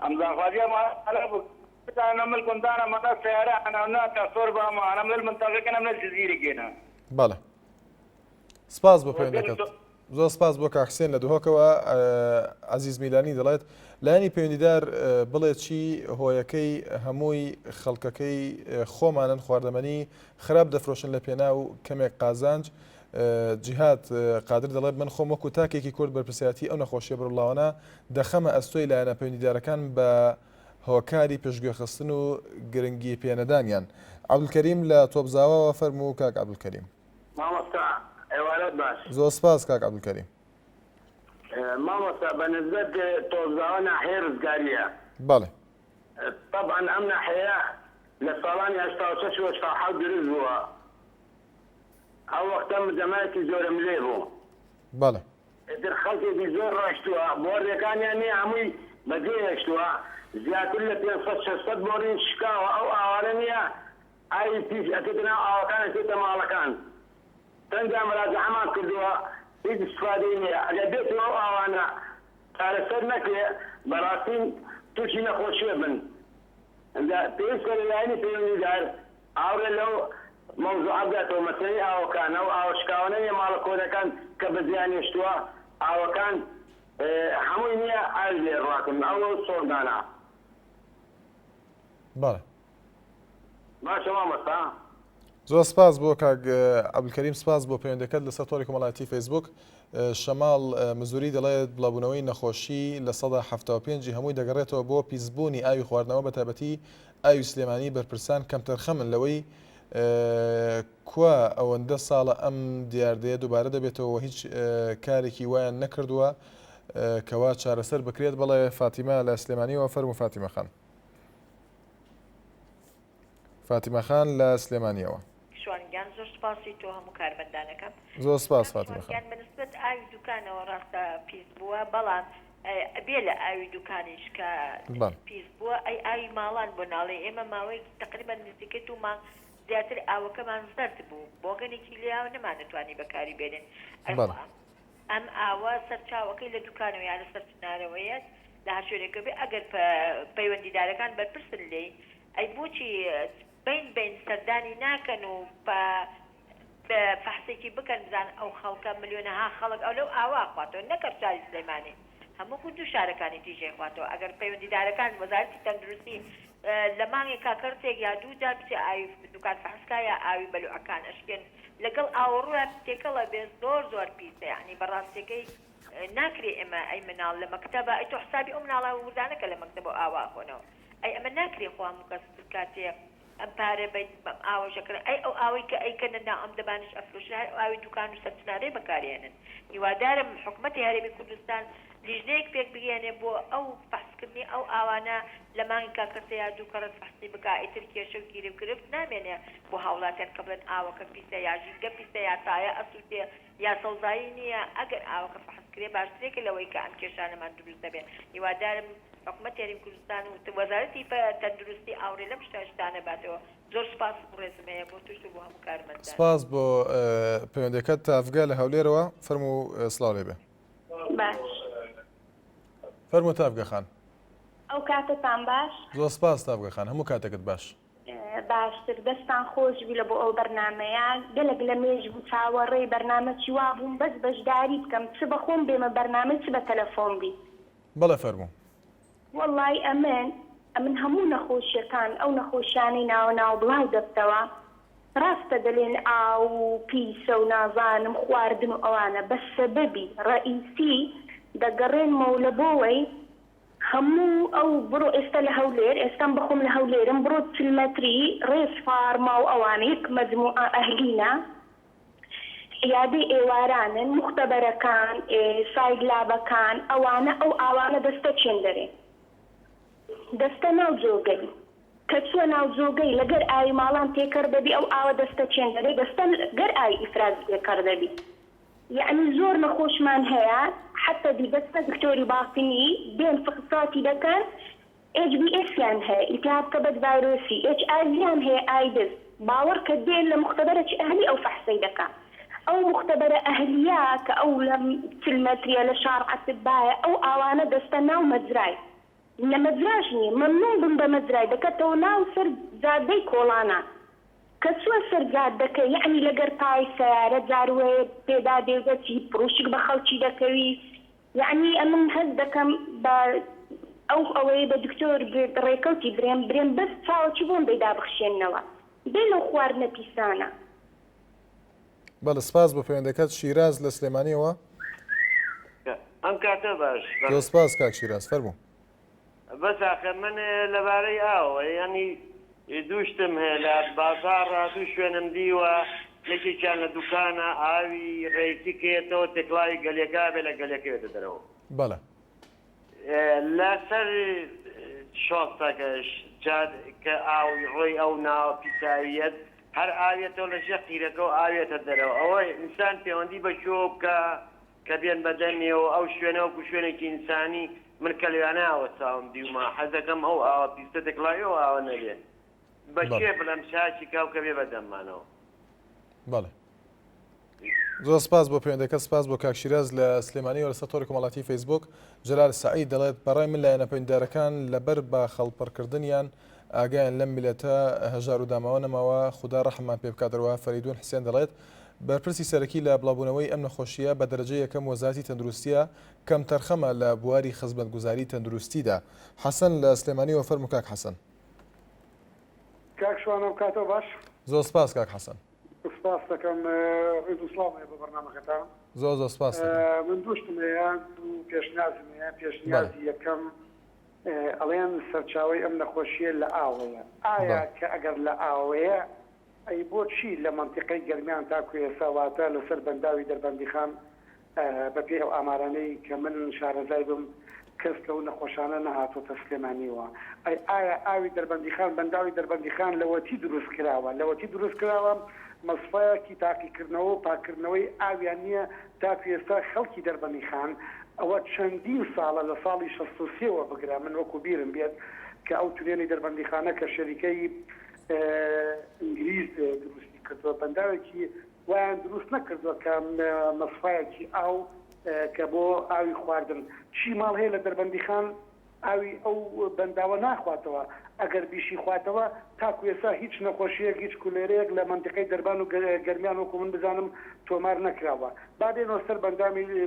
أمزا خواجه مالا بقارن أنا مل كندا أنا منا سيارة أنا تصور بام أنا مل منطقة كنا من الجزيرة كنا. بله. سپاس بپەیوەندەکەت. زۆر سپاس بۆ کاکسێن لە دوهۆکەوە عزیز میلانی دەڵێت لایانی پەیوەندیدار بڵێت چی هۆیەکەی هەمووی خەڵکەکەی خۆمانن خواردەمەنی خراپ دەفرۆشن لە پێنا و کەمێک قازانج جیهات قادر دەڵێت من خۆم وەکو تاکێکی کورد بەرپرسیاتی ئەو نەخۆشیە بڕڵاوانە دەخەمە ئەستۆی لایەنە پەیوەندیدارەکان بە هۆکاری پێشگوێخستن و گرنگی پێنەدانیان. عەبدولکەریم لە تۆبزاوەوە فەرموو کاک عەبدولکەریم. مامۆستا ئێوارەت باش. زۆر سپاس کاک عەبدولکەریم. مامۆستا بەنسبەت تۆبزاوە ناحیە ڕزگاریە. بەڵێ. طبعا ئەم ناحیە لە ساڵانی 86 و 87 دروست بووە. ئەو وەختە زەمانێکی زۆرم لێ بوو. بەڵێ. ئیتر خەڵکێکی زۆر ڕۆشتووە بۆڕێکانیان نییە هەمووی بەجێ هێشتووە زیاتر لە 500 بۆڕین شکاوە ئەو ئاوارە نییە ئاوی پیش ئەکەتنا ئاوەکان ئەچێتە ماڵەکان. تەنجا مراجعەمان کردووە هیچ استفادەی نییە. ئەگەر بێتەوە ئەو ئاوانە چارەسەر نەکرێ بەڕاستین تووشی نەخۆشیە بن. پێویستە لەلایەنی پەیوەندیدار ئاورە لەو مەوزوعە بێتەوە مەسەلەی ئاوەکانە و ئاوەشکاوە نەیە ماڵە کۆنەکان کە بە زیان هێشتووە ئاوەکان هەمووی نییە ئاوی لێ ڕاکردن ئەوە سۆردانە. بەڵێ. باشە مامۆستا. زۆر سپاس بۆ کاک عەبدولکەریم سپاس بۆ پەیوەندەکەت لەسەر تۆڕی کۆمەڵایەتی فەیسبوک. شەماڵ مزوری دەڵێت بڵاوبوونەوەی نەخۆشی لە 75 هەمووی دەگەڕێتەوە بۆ پیسبوونی ئاوی خواردنەوە بە تایبەتی ئاوی سلێمانی بەرپرسان کەمتەرخە من لەوەی کووە ئەوەندە ساڵە ئەم دیاردەیە دووبارە دەبێتەوە هیچ کارێکی وایان نەکردووە کەوا چارەسەر بکرێت. بەڵێ فاتیمە لە سلێمانیەوە فەرموو فاتیمە خان. فاتیمە خان لە سلێمانیەوە. شوانگیان زۆر سپاسی تۆ هەموو کاربەندانەکەم. زۆر سپاس فاتیمە خان. بەنسبەت ئاوی دوکانەوە ڕاستە پیس بووە بەڵام بێ لە ئاوی دوکانیش کە پیس بووە ئەی ئاوی ماڵان بۆ ناڵێ ئێمە ماوەی تقریبا نزیکەی و مانگ زیاتر ئاوەکەمان زەرد بوو بۆگەنێکی لیاوە نەمانەتوانی بەکاری بێنین. ئەم ئاوە سەرچاوەکەی لە دوکانەوە یان لە سەر چنارەوەیەت لە هەر شوێنێکە بێ ئەگەر پەیوەندیدارەکان بەرپرسن لێ ئەی بۆچی بین سەردانی ناکەن و فەحسێکی بکەن بزان ئەو خەڵکە ملیۆنەها خەڵک ئەو لەو ئاوا خواتەوە نەکە شاری سلێمانی هەموو دوو شارەکانی تیژێ خواتەوە. ئەگەر پەیوەندیدارەکان وەزارەتی تەندروستی لە مانگێک کاکەرتێک یا دوودا بچێ ئاوی دوکان فەحسکا یا ئاوی بەلوعەکان ئەشکێن لەگەڵ ئاوەڕوە تێکەڵە بێ زۆر پیسە یعنی بەڕاستیەکەی ناکرێ ئێمە ئەی مناڵ لە مەکتەبە ئەی تۆ حسابی ئەو مناڵە وردانەکە لە مەکتەبە ئاوا خۆنەوە ئەی ئەمە ناکرێ خۆ هەموو کەس کاتێ ئەم پارە بیت بەم ئاوەشەکە ئەی ئەو ئاوەی کە ئەیکەنەدا ئەم دەبانش ئەفرۆشن هەر ئاوی دوکان و سەرچنارەی بەکارێنن. هیوادارم حکومەتی هەرێمی کوردستان لیژنەیەک پێک بگەێنێ بۆ ئەو فەحسکردنی ئەو ئاوانە لە مانگی کاکەسە یا دووکەڕەت فەحسی بکا ئیتر کێشە و گیری و گرفت نامێنێ بۆ هاوڵاتیان کە بڵێن ئاوەکە پیسە یا ژینگە پیسە یا تایە ئەسووتێ یا سەوزایی نییە ئەگەر ئاوەکە فەحسکرێ باشترێکە لەوەی کە ئەم کێشانەمان دروست دەبێت. هیوادارم حکومەتی هەرێمی کوردستان و وەزارەتی تەندروستی ئاورێ لەم شتانە باتەوە. زۆر سپاس ڕێزمەیە بۆ توش بۆ هەموو کارمەندان. سپاس بۆ پەیوەندەکەت تافگا لە هەولێرەوە فەرموو سڵاو لێ بێ. باش. فەرموو تافگا خان. ئەو کاتتان باش؟ زۆر سپاس تافگا خان هەموو کاتێکت باش. باشتر دەستان خۆش بی لە بۆ ئەو بەرنامەیە گەلێک لە مێژ بوو چاوەڕێی بەرنامە چیوا بووم بەس بەشداری بکەم چ بە خۆم بێمە بەرنامە چ بە تەلەفۆن بی. بەڵێ فەرموو. وەڵڵی ئەمن هەموو نەخۆشیەکان ئەو نەخۆشیانەی ناو بڵاو دەبتەوە ڕاستە دەلێن ئاو و پیسە و نازانم خواردن و ئەوانە بە سەبەبی ڕئیسی دەگەڕێنمەوە لە بۆەوەی هەموو ئەو بڕۆ ئێستا لە هەولێر ئێستان بخۆم لە هەولێرم بڕۆ چلمەتری ڕێز فارما و ئەوانە یەک مەجموعە ئەهلینە یادەی ئێوارانن مختبەرەکان سایگلابەکان ئەوانە ئەو ئاوانە دەستە چێندەرێن دەستە ناو جۆگەی کە چووە ناو جۆگەی لەگەر ئاوی ماڵان تێکەر دەبی ئەو ئاوە دەستە چێندەرێ دەستە گەر ئاوی ئیفراز تێکەر دەبی. یعنی زۆر نەخۆشمان هەیە حتى دەستە دکتۆری باطنی بێن فحوصاتی دەکەن HBSیان هەیە ئیلتیهاب کەبەد ڤایرۆسی HIV هەیە ئایدز باوەڕ کە دێن لە مختبەرێکی ئەهلی ئەو فەحسەی دەکەن. ئەو مختبەرە ئەهلیە کە ئەو لە چلمەتریە لە شارعەت باە ئەو ئاوانە دەستە ناو مەجرای لە مەجراش نییە مەمنوع بن بە مەجرای دەکەتەوە ناو سەر جادەی کۆڵانە کە چوە سەرجاد دەکەی یعنی لەگەر پای سیارە جاروەیە پێدا دێزەتی پرۆشک بە خەڵکی دەکەوی یعنی ئەمن هەز دەکەم بە ئەوەیە بە دکتۆر ڕێکەوتی برێن بەس چاوەکی بۆم بەیدا بخشێننەوە بێ لەو خواردنە پیسانە. بەڵێ سپاس بۆ پەیوەندەکەت. شیراز لە سلێمانیەوە. ئەم کاتە باش زۆر سپاس کاک شیراز فەرموو. بەس ئاخر من لەبارەی ئاوە ینی دووشتم هەیە لە بازاڕ دوو شوێنم دیوە یەکێکیان لە دوکانە ئاوی ڕێتی کێتەوە تێکڵاوی گەلێکا بێ لە گەلێکەوێتە دەرەوە بەڵێ لەسەر شۆستەکەش کە ئاوی ڕۆی ئەو ناوە پیساویەت هەر ئاوێتەوە لە ژێ قیرەکە و ئاوێتە دەرەوە ئەوەی ئینسان پەیوەندی بە شۆ بکە کە بێن بەدەمیەوە ئەو شوێنەوەکو شوێنێکی ئینسانی من کە لەوانەوە چاوم دیومە حەزەکەم ئەو ئاوە پیستە تێکڵاویەوە ئاوە نەبێ بەچێ بڵم شاکی کاو کە بێ بەدەممانەوە. بەڵێ زۆر سپاس بۆ پەیوەندەکە. سپاس بۆ کاک شیراز لە سلێمانیەوە لەسەر تۆڕی کۆمەڵاتی فەیسبوک. جەلال سەعید دەڵێت بەڕای من لایەنە پەیوەنددارەکان لەبەر بە خەڵپڕکردنیان ئاگایان لەم میلەتە هەژار و دامەوە نەماوە خوددا ڕەحمان پێ بکات. دەروە فەریدون حسێن دەڵێت بەرپرسی سەرەکی لە بڵاوبوونەوەی ئەم نەخۆشیە بە دەرەجە یەکەم وەزارەتی تەندروستیە کەم تەرخەمە لە بواری خزمەتگوزاری تەندروستیدا. حەسەن لە سلێمانیەوە فەرموو کاک حەسەن. کاک شوانم کاتەوە باش. زۆر سپاس کاک حەسەن. سپاس دەکەم ڕێز و سڵامێ بە بەرنامەکەتان. زۆر سپاس. من دووشتم هەیە دوو پێشنیازم هەیە. پێشنیازی یەکەم ئەڵێن سەرچاوی ئەم نەخۆشیە لە ئاوەیە ئایا کە ئەگەر لە ئاوەیە ئەی بۆچی لە منتیقەی گەرمیان تاکو ئێساواتە لەسەر بەنداوی دەربەندیخان بەپێ ئەو ئامارانەی کە من شارەزای بم کەس لەو نەخۆشانە نەهاتۆتە سلێمانیەوە ئایا ئاوی دەربەندیخان بەنداوی دەربەندیخان لەوەتی دروست کراوە لەوەتی دروست کراوە مەسفایەکی تاقیکردنەوە و پاکردنەوەی ئاویان نییە تاکو ئێستا خەڵکی دەربەندیخان ئەوە چەندین ساڵە لە ساڵی 63ەوە بگرا من وەکو بیرم بێت کە ئەو تونێنی دەربەندیخانە کە شەریکەی ئینگلیز دروستی کردووە بەنداوێکی وایان دروست نەکردووە کە مەسفایەکی ئاو کە بۆ ئاوی خواردن چی ماڵ هەیە لە دەربەندیخان ئاوی ئەو بەنداوە ناخواتەوە ئەگەر بیشی خواتەوە تاکو ئێستا هیچ نەخۆشیەک هیچ کولێرەیەک لە منتیقەی دەربان و گەرمیان وەکو من بزانم تۆمار نەکراوە با سەر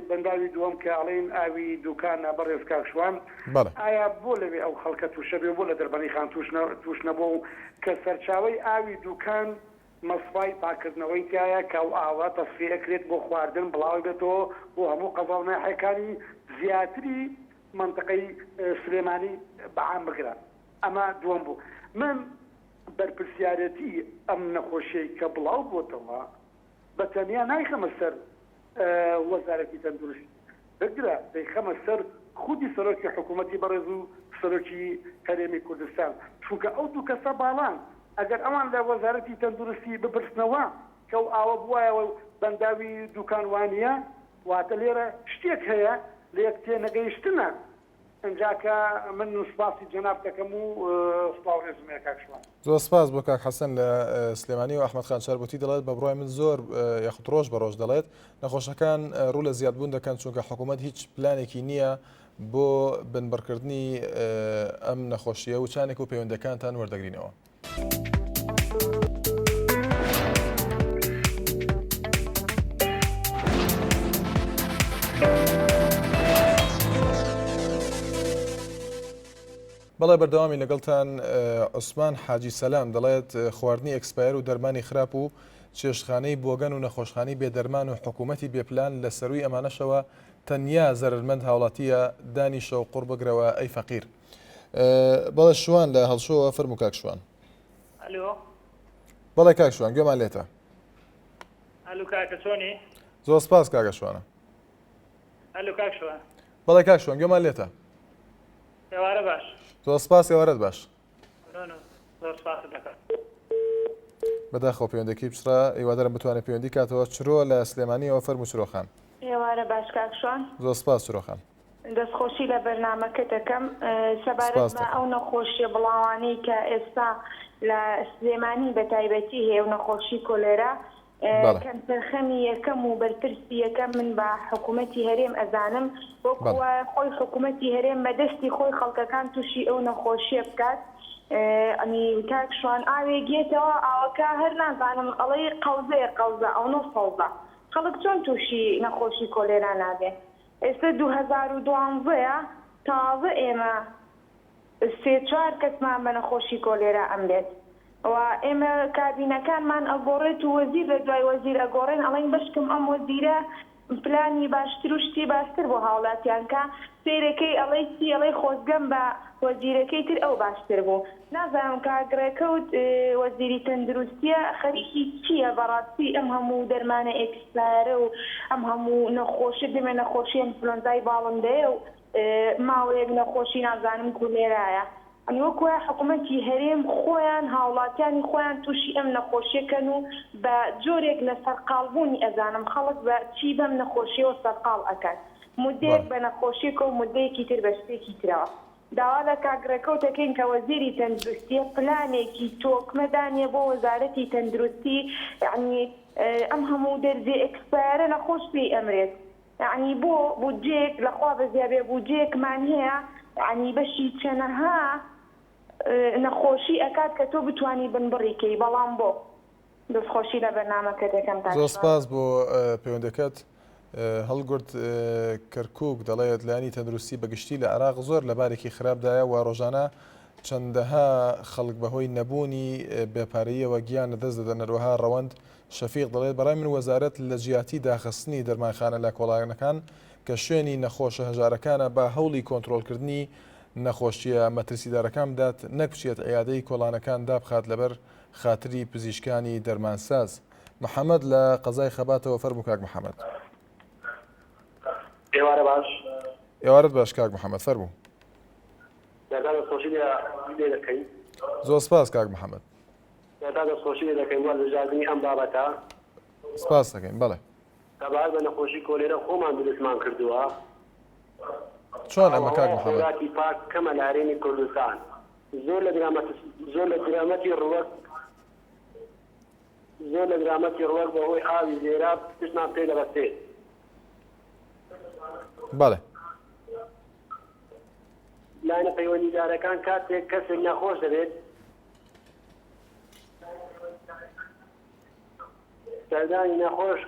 بەنداوی دووەم کە ئەڵێن ئاوی دوکانە بەڕێز کاکشوان ئایا بۆ لەوێ ئەو خەڵکە تووشە بێ بۆ لە دەربەندیخان توش نەبوو و کە سەرچاوی ئاوی دوکان مەسفای پاکردنەوەی تایە کە ئەو ئاوا تەسفیەکرێت بۆ خواردن بڵاوی بێتەوە بۆ هەموو قەزاڵناحەکانی زیاتری منطقەی سلێمانی بەعام بگرە ئەمە دووەم بوو. من بەرپرسیارەتی ئەم نەخۆشیەی کە بڵاو بۆتەوە بە تەنیا نایخەمە سەر وەزارەتی تەندروستی بگرە دەیخەمە سەر خودی سەرۆکی حکوومەتی بەڕێز و سەرۆکی هەرێمی کوردستان چونکە ئەو دوو کەسە باڵان ئەگەر ئەوان لە وەزارەتی تەندروستی بپرسنەوە کە ئەو ئاوە بوایەوە بەنداوی دوکانوانیە واتە لێرە شتێک هەیە لە یەک تێنەگەیشتنە ئەنجاکە من سوپاسی جەناب دەکەم و سڵاو ڕێزمەیە کاکشوان. زۆر سپاس بۆ کاک حەسەن لە سلێمانی و ئەحمەد خان شاربوتی دەڵێت بە بڕای من زۆر یاخود ڕۆژ بە ڕۆژ دەڵێت نەخۆشەکان ڕوو لە زیادبوون دەکەن چونکە حکوومەت هیچ پلانێکی نییە بۆ بنبەرکردنی ئەم نەخۆشیە و چانێک و پەیوەندەکانتان وەردەگرینەوە. بەڵێ بەردەوامی لەگەڵتان عوسمان حاجی سەلام دەڵێت خواردنی ئەکسپایر و دەرمانی خراپ و چێشتخانەی بۆگەن و نەخۆشخانەی بێدەرمان و حکوومەتی بێپلان لە سەروی ئەمانەشەوە تەنیا زەرمەند هاوڵاتیە دانیشە و قوڕ بگرەوە ئەی فەقیر. بەڵێ شوان لە هەڵشۆوە فەرموو کاک شوان. بەڵێ کاک شوان گوێمان لێتە. کاکە چۆنی؟ زۆر سپاس کاکە شوانە. کاک شوان. بەڵێ کاک شوان گوێمان لێتە. ئێوارە باش. زۆر سپاس ئێوارەت باش. زۆر سپاس دەکەم. بەداخەوە پەیوەندەکەی بچرا هیوادارم بتوانێت پەیوەندی کاتەوە چرۆ لە سلێمانیەوە فەرموو چرۆخان. ئێوارە باش کاکشوان. زۆر سپاس چرۆخان. دەستخۆشی لە بەرنامەکە دەکەم سەبارەت بە ئەو نەخۆشیە بڵاوانەی کە ئێستا لە سلێمانی بە تایبەتی هەیە و نەخۆشی کۆلێرا کەم تەرخەمی یەکەم و بەرپرسی یەکەم من بە حکوومەتی هەرێم ئەزانم وەکوە خۆی حکوومەتی هەرێم بەدەستی خۆی خەڵکەکان تووشی ئەو نەخۆشیە بکات ئەنی کاکشوان ئاوێگێتەوە ئاوەکە هەر نازانم ئەڵەی قەوزەیە قەوزە ئەو نۆسەڵدا خەڵک چۆن تووشی نەخۆشی کۆلێرا نابێ ئێستا 2012 تازە ئێمە 3-4 کەسمان بە نەخۆشی کۆلێرا ئەم بێت و ئێمە کابینەکانمان ئەگۆڕێت و وەزیر لە دوای وەزیر ئەگۆڕێن ئەڵێن بەشکم ئەم وەزیرە پلانی باشتر و شتی باشتر بۆ هاوڵاتیان کە سیرەکەی ئەڵەی چی ئەڵەی خۆزگەم بە وەزیرەکەی تر ئەو باشتر بوو نازانم کاگرێکەوت وەزیری تەندروستیە خەریکی چییە بەڕاستی ئەم هەموو دەرمانە ئێکسپایرە و ئەم هەموو نەخۆشی دەمێ نەخۆشی ئینفلۆنزای باڵندەیە و ماوەیەک نەخۆشی نازانم کولێرایە ئەنی وەکوە حکوومەتی هەرێم خۆیان هاوڵاتیانی خۆیان تووشی ئەم نەخۆشیەکەن و بە جۆرێک لە سەرقاڵبوونی ئەزانم خەڵک بە چی بەم نەخۆشیەوە سەرقاڵ ئەکەن مدەیەک بە نەخۆشیێکە و مدەیەکی تر بە شتێکی ترەوە داوا لە کاگرەکەوتەکەین کە وەزیری تەندروستیە پلانێکی تۆکمەدانێ بۆ وەزارەتی تەندروستی یعنی ئەم هەموو دەرزێ ئەکسپایرە نەخۆش پێی ئەمرێت یعنی بۆ بودجێک لەخوا بەزیابێ بودجێکمان هەیە یعنی بەشی چەنەها نەخۆشی ئەکات کە تۆ بتوانی بنبڕیکەی بەڵام بۆ دەستخۆشی لە بەرنامەکە دەکەم تا زۆر سپاس بۆ پەیوەندەکەت هەڵگورد کەرکووک دەڵێت لایانی تەندروستی بەگشتی لە عێراق زۆر لە بارێکی خراپدایە و ڕۆژانە چەندەها خەڵک بەهۆی نەبوونی بێپارەیەوە گیان لەدەست دەدەن هەروەها ڕەوەند شەفیق دەڵێت بەڕای من وەزارەت لە جیاتی داخستنی دەرمانخانە لە کۆڵایەنەکان کە شوێنی نەخۆشە هەژارەکانە بە هەوڵی کۆنتترۆلکردنی نەخۆشیە مەترسیدارەکان بدات نەک بچێت عیادەی کۆڵانەکان دابخات لەبەر خاتری پزیشکانی دەرمانساز. محەممەد لە قەزای خەباتەوە فەرموو کاک محەممەد. ئێوارە باش ئێوارت باش کاک محەممەد فەرموو. زۆر سپاس کاک محەممەد. دەستخۆشی دەکەین وە لە ژاردننی ئەم بابەتە سپاس دەکەین بەڵێ تەبار بە نەخۆشی کۆلێرە خۆمان دروستمان کردووە چۆن ئەمە کاک محەممەد خوراکی پاک کەمە لە هەرێمی کوردستان زۆر لە درامەتی ڕوەک بەهۆی ئاوی زێرا پشتمان پێ دەبەستێت بەڵێ لاینە پەیوەندیدارەکان کاتێک کەسێک نەخۆش دەبێت سەردانی نەخۆش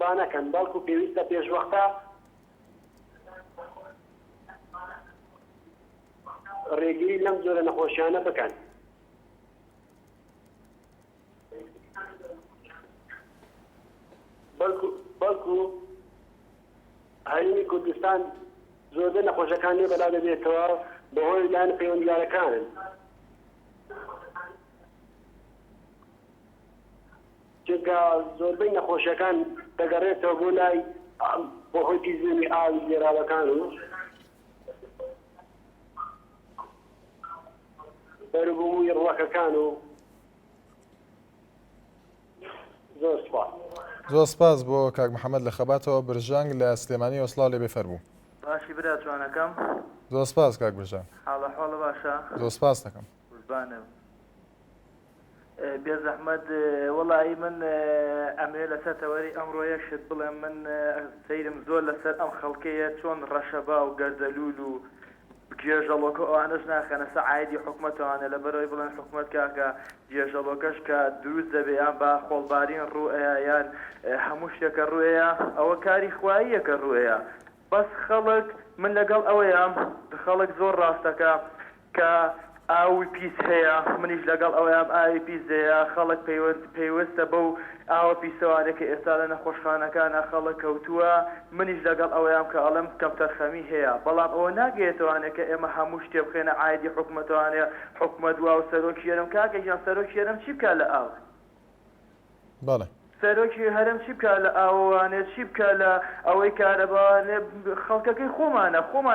با نەکەن بەڵکو پێویستە پێشوەختە ڕێگری لەم جۆرە نەخۆشیانە بکەن بەڵکو هەرێمی کوردستان زۆربەی نەخۆشەکان لێ بەلا دەبێتەوە بەهۆی لاینە پەیوەندیدارەکانن چونکە زۆربەی نەخۆشیەکان دەگەڕێتەوە بۆ لای بەهۆی پیزێمی ئاوی زێراوەکان و بەروبوومووی ڕوەکەکان و زۆر سپاس. زۆر سپاس بۆ کاک محەممەد لە خەباتەوە برژانگ لە سلێمانی وەسڵاو لێ بێفەرموو. باشی برا جوانەکەم. زۆر سپاس کاک برژانگ. حاڵە باشە. زۆر سپاس دەکەم. قوربانم. بێ زەحمەت وەڵی من ئەمێ لەسەر تەوەری ئەمڕۆ یەکشت بڵێم من سەیرم زۆر لەسەر ئەم خەڵکەیە چۆن ڕەشەبا و گەردەلول و جێژەڵۆکە ئەوانش ناخەنە سەعایدی حکومەتەوانە لە بەرەوەی بڵێن حکومەت کاکە جێژەڵۆکەش کە دروست دەبێیان بە خۆڵبارین ڕوئەیە یان هەموو شتێکە ڕوئەیە ئەوە کاری خواییەکە ڕوئەیە بەس خەڵک من لەگەڵ ئەوەیە خەڵک زۆر ڕاستەکە کە ئاوی پیس هەیە منیش لەگەڵ ئەوەیان ئاوی پیس هەیە خەڵک پێویستە بەو ئاوە پیسەوانێکە ئێستا لە نەخۆشخانەکانە خەڵک کەوتووە منیش لەگەڵ ئەوەیان کە ئەڵم کەمتەرخەمی هەیە بەڵام ئەوە ناگەێتوانێت کە ئێمە هەموو شتێ بخێنە ئایدی حکومەتوانێ حکومەت وا و سەرۆکی هەرم کاکەژیان سەرۆکی هەرم چی بکات لە ئاو بەڵێ سەرۆکی هەرم چی بکات لە ئاوانێت چی بکات لە ئەوەی کارەبانێ خەڵکەکەی خۆمان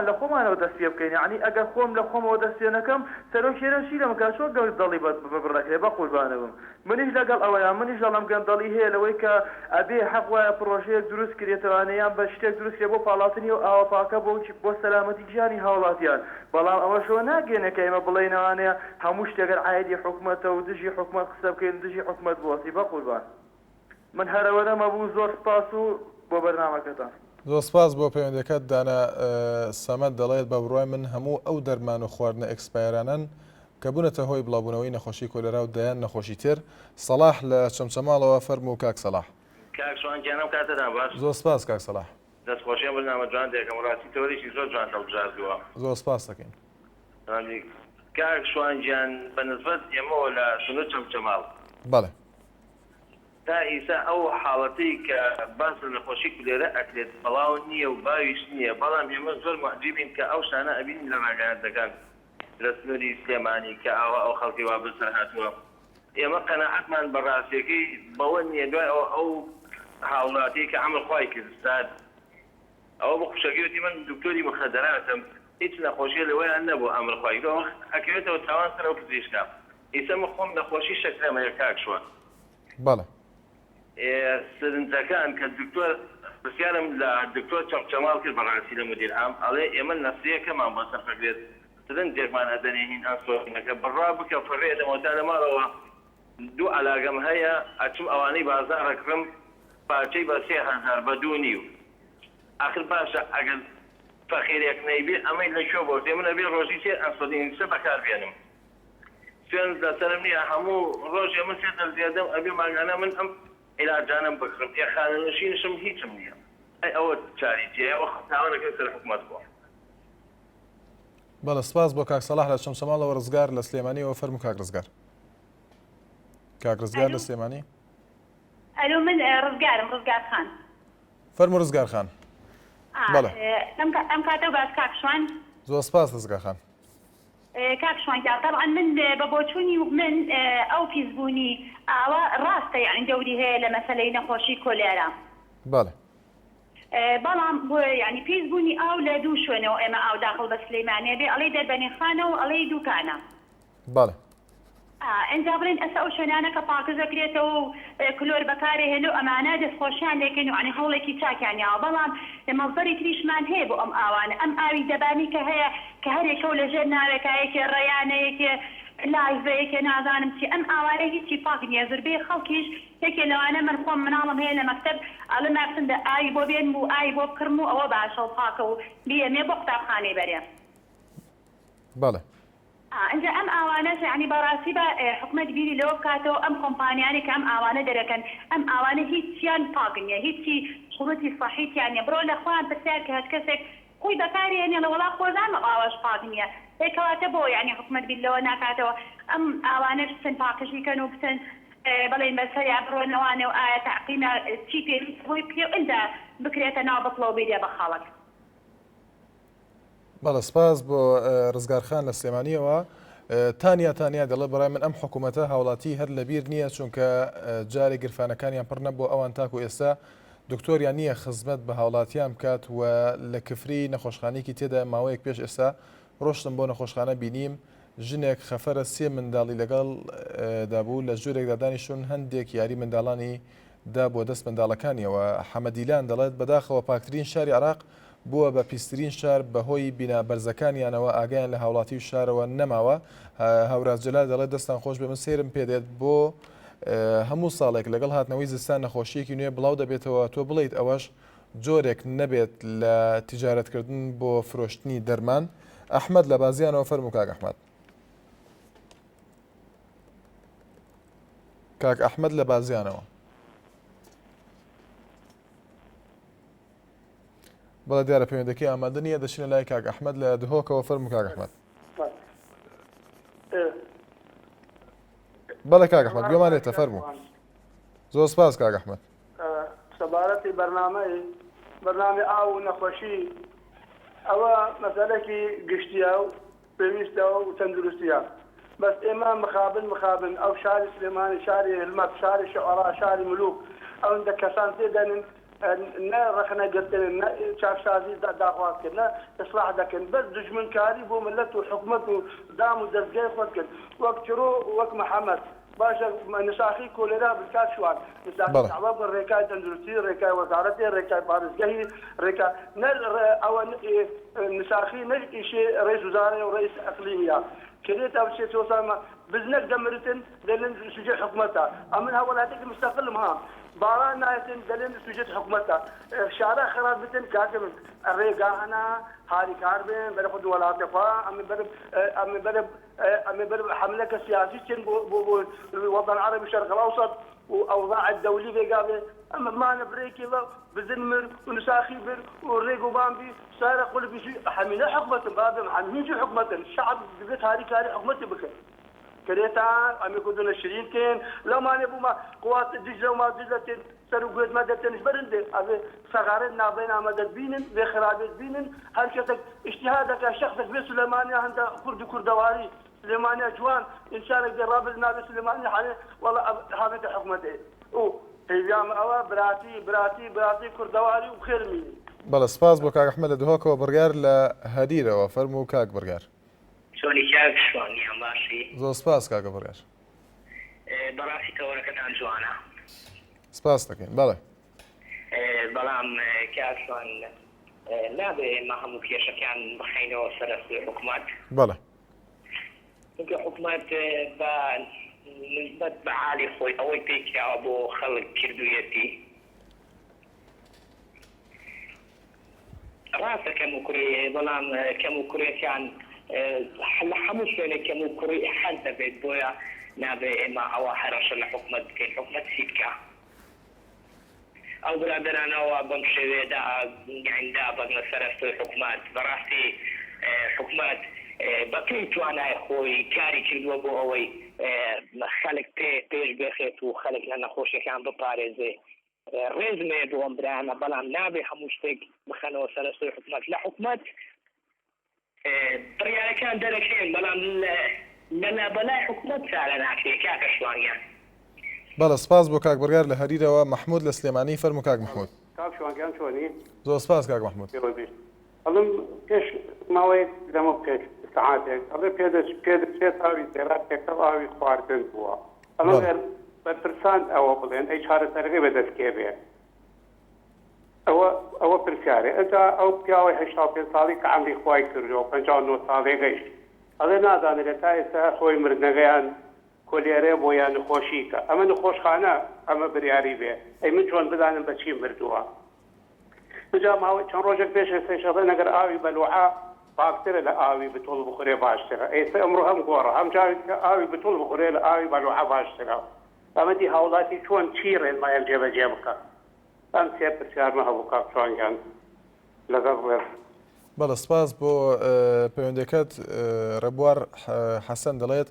لە خۆمانەوە دەست پێ بکەین یعنی ئەگەر خۆم لە خۆمەوە دەست پێ نەکەم سەرۆکی هەرم چی لەم کات چۆن گەورە دڵی ببڕەکەی بە قوربانەوەم منیش لەگەڵ ئەوەیان منیش دەڵم گەندەڵی هەیە لەوەی کە ئەبێ حەق وایە پرۆژەیەک دروست کرێتەوانەیان بە شتێک دروست کرێ بۆ پاڵاتنی و ئاوە پاکە بۆ سەلامەتی گیانی هاوڵاتیان بەڵام ئەوەشەوە ناگەێنە کە ئێمە بڵێنەوانەیە هەموو شتێگەر عایدی حکومەتە و دژی حکومەت قسە بکەین دژی حکومەت بۆسی بە قوربان من هەرەوەرەمە بوو زۆر سپاس و بۆ بەرنامەکەتان زۆر سپاس بۆ پەیوەندەکەت دانا سەمەد دەڵێت بە بڕای من هەموو ئەو دەرمان و خواردنە ئەکسپایرانن کە بوونەتە هۆی بڵاوبوونەوەی نەخۆشی کۆلێرا و دایان نەخۆشی تر. سەلاح لە چەمچەماڵەوە فەرموو کاک سەلاح. کاک شوانگیانم کاتتان باش. زۆر سپاس کاک سەلاح. دەستخۆشیە بەرنامە جوان دێکەم ڕاستی تۆریشی زۆر جوان هەڵبژاردووە. زۆر سپاس دەکەین. کاک شوانگیان بەنسبەت ئێمەوە لە سنوور چەمچەماڵ. بەڵێ. تا ئیسا ئەو حاڵەتی کە باس لە نەخۆشی کولێرە ئەکرێت بەڵاو نییە و باویش نییە، بەڵام ئێمە زۆر معجبین کە ئەو شانە ئەبین لە ڕاگەیاندەکان لە سنووری سلێمانی کە ئاوا ئەو خەڵکی وا بەسەر هاتووە. ئێمە قەناعەتمان بەڕاستیەکەی بەوە نییە دوای ئەو هاوڵاتی کە ئەمرخوای کوردستان ئەوە بە خوشەکەوتی من دکتۆری مخەدەراتم هیچ نەخۆشیە لەوەیان نەبوو ئەمرخوای ئەکەوێتەوە تاوان سەر ئەو پزیشکە ئیسە من خۆم نەخۆشی شەکرەمەیە کاک شوان. بەڵێ. سرنجەکان کە دکتۆر پرسیارم لە دکتۆر چەمچەماڵ کرد بەڕاستی لە مدیر عام ئەڵێ ئێمە نەسریەکەمان بۆ سەرفەکرێت سرنجێکمان ئەدەنێنین ئەسۆنەکە بڕا بکە فڕێ دەمەوەتا لە ماڵەوە دوو عەلاگەم هەیە ئەچم ئەوانەی بازاڕەکڕم پارچەی بە 3000 بە 2.5 ئاخر باشە ئەگەر فەخیرێک نەیبێ ئەمەی لەکوێ بۆ تێ منە بێ ڕۆژی چێ ئەسۆدینسە بەکاربێنم سوێن لەسەرم نییە هەموو ڕۆژ ئێمە سێ دەزیادەم ئەبێ ماگانە من ئەم علاجانم بکڕم خانەنشینشم هیچم نییە. ئەوە چاریتیە ئەوە تاوانەکەی سەر حکوومەت بووە. بەڵێ سپاس بۆ کاک سەلاح لە چەمچەماڵەوە ڕزگار لە سلێمانیەوە فەرموو کاک ڕزگار. کاک ڕزگار لە سلێمانی. ئەلو من ڕزگارم ڕزگار خان. فەرموو ڕزگار خان. بەڵێ. ئەم کاتە باس کاک شوان. زۆر سپاس ڕزگار خان. کاک شوانگیان طبعا من بە بۆچوونی من ئەو پیسبوونی ئاوا ڕاستە یعنی دەوری هەیە لە مەسەلەی نەخۆشی کۆلێرا. بەڵێ. بەڵام ینی پیسبوونی ئاو لە دوو شوێنەوە ئێمە ئاو داخڵ بە سلەیمانیە بێ ئەڵەی دەربەنێخانە و ئەڵەی دووکانە. بەڵێ. ئەنجا بڵێن ئەسا ئەو شوێنانە کە پاکە دەکرێتەوە و کلۆر بەکارێ هێنە و ئەمانە دەستخۆشیان لێکەن و عنی هەوڵێکی چاکیانیاوە بەڵام مەڵبەری تریشمان هەیە بۆ ئەم ئاوانە ئەم ئاوی دەبانی کە هەیە کە هەرێکە و لەژێر ناوێکایەکێ ڕێیانەیەکێ لایڤەیەکێ نازانم چی ئەم ئاوارە هیچی پاک نییە زربەی خەڵکیش یەکێ لەوانە من خۆم مناڵم هەیە لە مەکتەب ئەڵە ماکسندە ئاوی بۆ بێن و ئاوی بۆ بکڕم و ئەوە باشە و پاکە و بیەمێ بۆ قوتابخانەی بەرێ. بەڵێ. ئەنجا ئەم ئاوانە ینی بەڕاستی بە حکومەت بیری لەوە بکاتەوە ئەم کۆمپانیانی کە ئەم ئاوانە دەرەکەن ئەم ئاوانە هیچیان پاک نییە هیچی شروعی صحیحیان نییە بڕۆ لە خوان پرسیار کە هەر کەسێک خۆی بەکارێنێ لە وڵات خۆزان ئاواش پاک نییە پێکەواتە بۆ ینی حکومەت بیر لەوە ناکاتەوە ئەم ئاوانە بچن پاکەشیکەن و بچن بەڵێن بەسەریا بڕۆنەوانێ و ئایا تەعقیمە چی پێویست بۆی پێ ئەنجا بکرێتە ناو بەقڵەوە بیرێ بە خەڵک. بەڵێ سپاس بۆ ڕزگارخان لە سلێمانیەوە. تانیا دەڵێ بەڕای من ئەم حکوومەتە هاوڵاتی هەر لەبیر نییە چونکە جارێ گرفانەکانیان پڕ نەبوو ئەوان تاکو ئێستا دکتۆریان نییە خزمەت بە هاوڵاتیان بکات و لە کفری نەخۆشخانەیەکی تێدا ماوەیەک پێش ئێستا ڕۆشتم بۆ نەخۆشخانە بینیم ژنێک خەفەرە 3 منداڵی لەگەڵ دابوو لە ژوورێکدا دانیشتون هەندێک یاری منداڵانی دا بۆ دەست منداڵەکانیەوە. حەمەدیلان دەڵێت بەداخەوە پاکترین شاری عراق بووە بە پیسترین شار بەهۆی بینابەرزەکانیانەوە ئاگیان لە هاوڵاتی و شارەوە نەماوە. هەوراجلال دەڵێت دەستان خۆش بێ من سێرم پێدێت بۆ هەموو ساڵێک لەگەڵ هاتنەوەی زستان نەخۆشیەکی نوێ بڵاو دەبێتەوە تۆ بڵیت ئەوەش جۆرێک نەبێت لە تیجارەتکردن بۆ فرۆشتنی دەرمان. ئەحمەد لە بازیانەوە فەرموو کاک ئەحمەد. کاک ئەحمەد لە بازیانەوە. بەڵێ دیارە پەیوەندەکەی ئامادە نییە دەچینە لای کاک ئەحمەد لە دهۆکەوە فەرموو کاک ئەحمەد. بەڵێ کاک ئەحمەد گوێمانێتە فەرموو. زۆر سپاس کاک ئەحمەد. سەبارەتی بەرنامەی ئاو و نەخۆشی ئەوە مەسەلەکی گشتیە و پێویستە و تەندروستیە بەس ئێمە مخابن ئەو شاری سلێمانی شاری هلمەت شاری شعرا شاری ملوک ئەوەندە کەسان تێدەنن نه ڕخنە گرتن نه چاپشازی داخوازکرد نه ئیسلاح دەکەن بەس دژمنکاری بۆ ملت و حکومەت و دام و دەستگای خۆت کرد وەک چرۆ وەک محەممەد باشە نساخی کۆلێرا بکات شوان نساخی بە ڕێکای تەندروستی ڕێکای وەزارەتی ڕێکای پارێزگەهی ڕێکا ئەوە نساخی نە ئیشێ ڕێز وزارە و ڕئیس ئەقلیمیە كريت أو شيء توصل بزنك دمرتن دلنا سجل حكومتها أمنها ولا تك مستقل مها باران نايتن دلنا سجل حكومتها شارع خراب بتن كاتم الرجاء أنا هاري كاربين برفض ولا تفا أمي برب ئەمێ حملەکە سیاسیچن بۆ وەطن عربی شەرق الأوسط وأوضاع الدولي بيقابل أما ما نبريكي بزنمر ونساخي بر وريقو بامبي صار قل بشي حمينا حكمة بابا حمين شو حكمة الشعب بقيت هاري كاري حكمة بك كريتا أمي كدون الشرين كين لو ما نبو ما قوات دجلة وما دجلة سرو قد ما دتنش برندي هذا صغارتنا بين مدد بينن بخرابات بينن حركتك اجتهادك شخصك بسليمانيا عند كردواري سليمانيا جوان إن شاء الله قراب النبي سليمانيا حالي والله هذا حكمته هیام ئەوە براتی کوردەواری و خێرمینی بەڵە سپاس بۆ کاک ئەحمەد لە دوهۆکەوە بڕگار لە هەدیرەوە فەرموو کاک بڕگار چۆنی کاک شوانیان باشی زۆر سپاس کاکە بڕگار بەڕاستی تەوەرەکەتان جوانە سپاس دەکەین بەڵێ بەڵام کاک شوان نابێ ئێمە هەموو کێشەکان بخەینەوە سەرەستی حکوومەت بەڵێ چونکە حکوومەت بە نسبت بە حالی خۆی ئەوەی پێکراوە بۆ خەڵک کردوویەتی ڕاستە کەم و کوڕی بەڵام کەم و کوڕێکیان لە هەموو شوێنێک کەم و کوڕی حەز دەبێت بۆیە نابێ ئێمە ئەوە هەرەشە لە حکوومەت بکەین حکوومەت چی بکە ئەو برادرانەوە بەم شێوەیەدا یاندا بەگنە سەرەستی حکوومەت بەڕاستی حکوومەت بەپێی توانای خۆی کاری کردووە بۆ ئەوەی خەڵک پێش بێخێت و خەڵک لە نەخۆشیەکان بپارێزێ ڕێزمێ بۆ ئەم برایانە بەڵام نابێ هەموو شتێک بخەنەوە سەرەستی حکوومەت لە حکوومەت بڕیارەکان دەرەکەن بەڵام لە بەلای حکوومەت چارە ناکرێ کاکە شوانیان بەڵە سپاس بۆ کاک بڕگار لە هەریرەوە محمود لە سلێمانی فەرموو کاک محمود کاک شوانگیان چۆنی زۆر سپاس کاک محمود ئەڵم پێش ماوەیەک لەمە پێش سعاتێک ئەڵێ پێ ئاوی تێرا پێکەڵ ئاوی خواردن بووە ئەڵێ بەرپرسان ئەوە بڵێن ئەی چارەسەرەکەی بەدەستکێ بێ ئەوە پرسیارێ ئەجا ئەو پیاوەی 85 ساڵی کە عەمری خوای کردەوە 59 ساڵێ گەیشت ئەڵێ نازانێت تا ئێستا خۆی مردنەکەیان کۆلێرێ بۆ یان نەخۆشیکە ئەمە نەخۆشخانە ئەمە بریاری بێ ئەی من چۆن بدانم بە چی مردووە بجا ماوەی چەند ڕۆژێک پێش ئێستەی نەگەر ئاوی بەلوعا باکترە لە ئاوی بتوڵ بخورێ باشترە ئێستا ئەمڕۆ هەم گۆڕە هەم جاوی کە ئاوی بتوڵ بخورێ لە ئاوی بەلوعا باشترە ئەمە دی هاوڵاتی چۆن چی ڕێنمایان جێبەجێ بکە ئەم سێ پرسیارمە هەبوو کاک چوانگیان لەگەڵ ڕێز بەڵە سپاس بۆ پەیوەندەکەت ڕێبوار حەسەن دەڵێت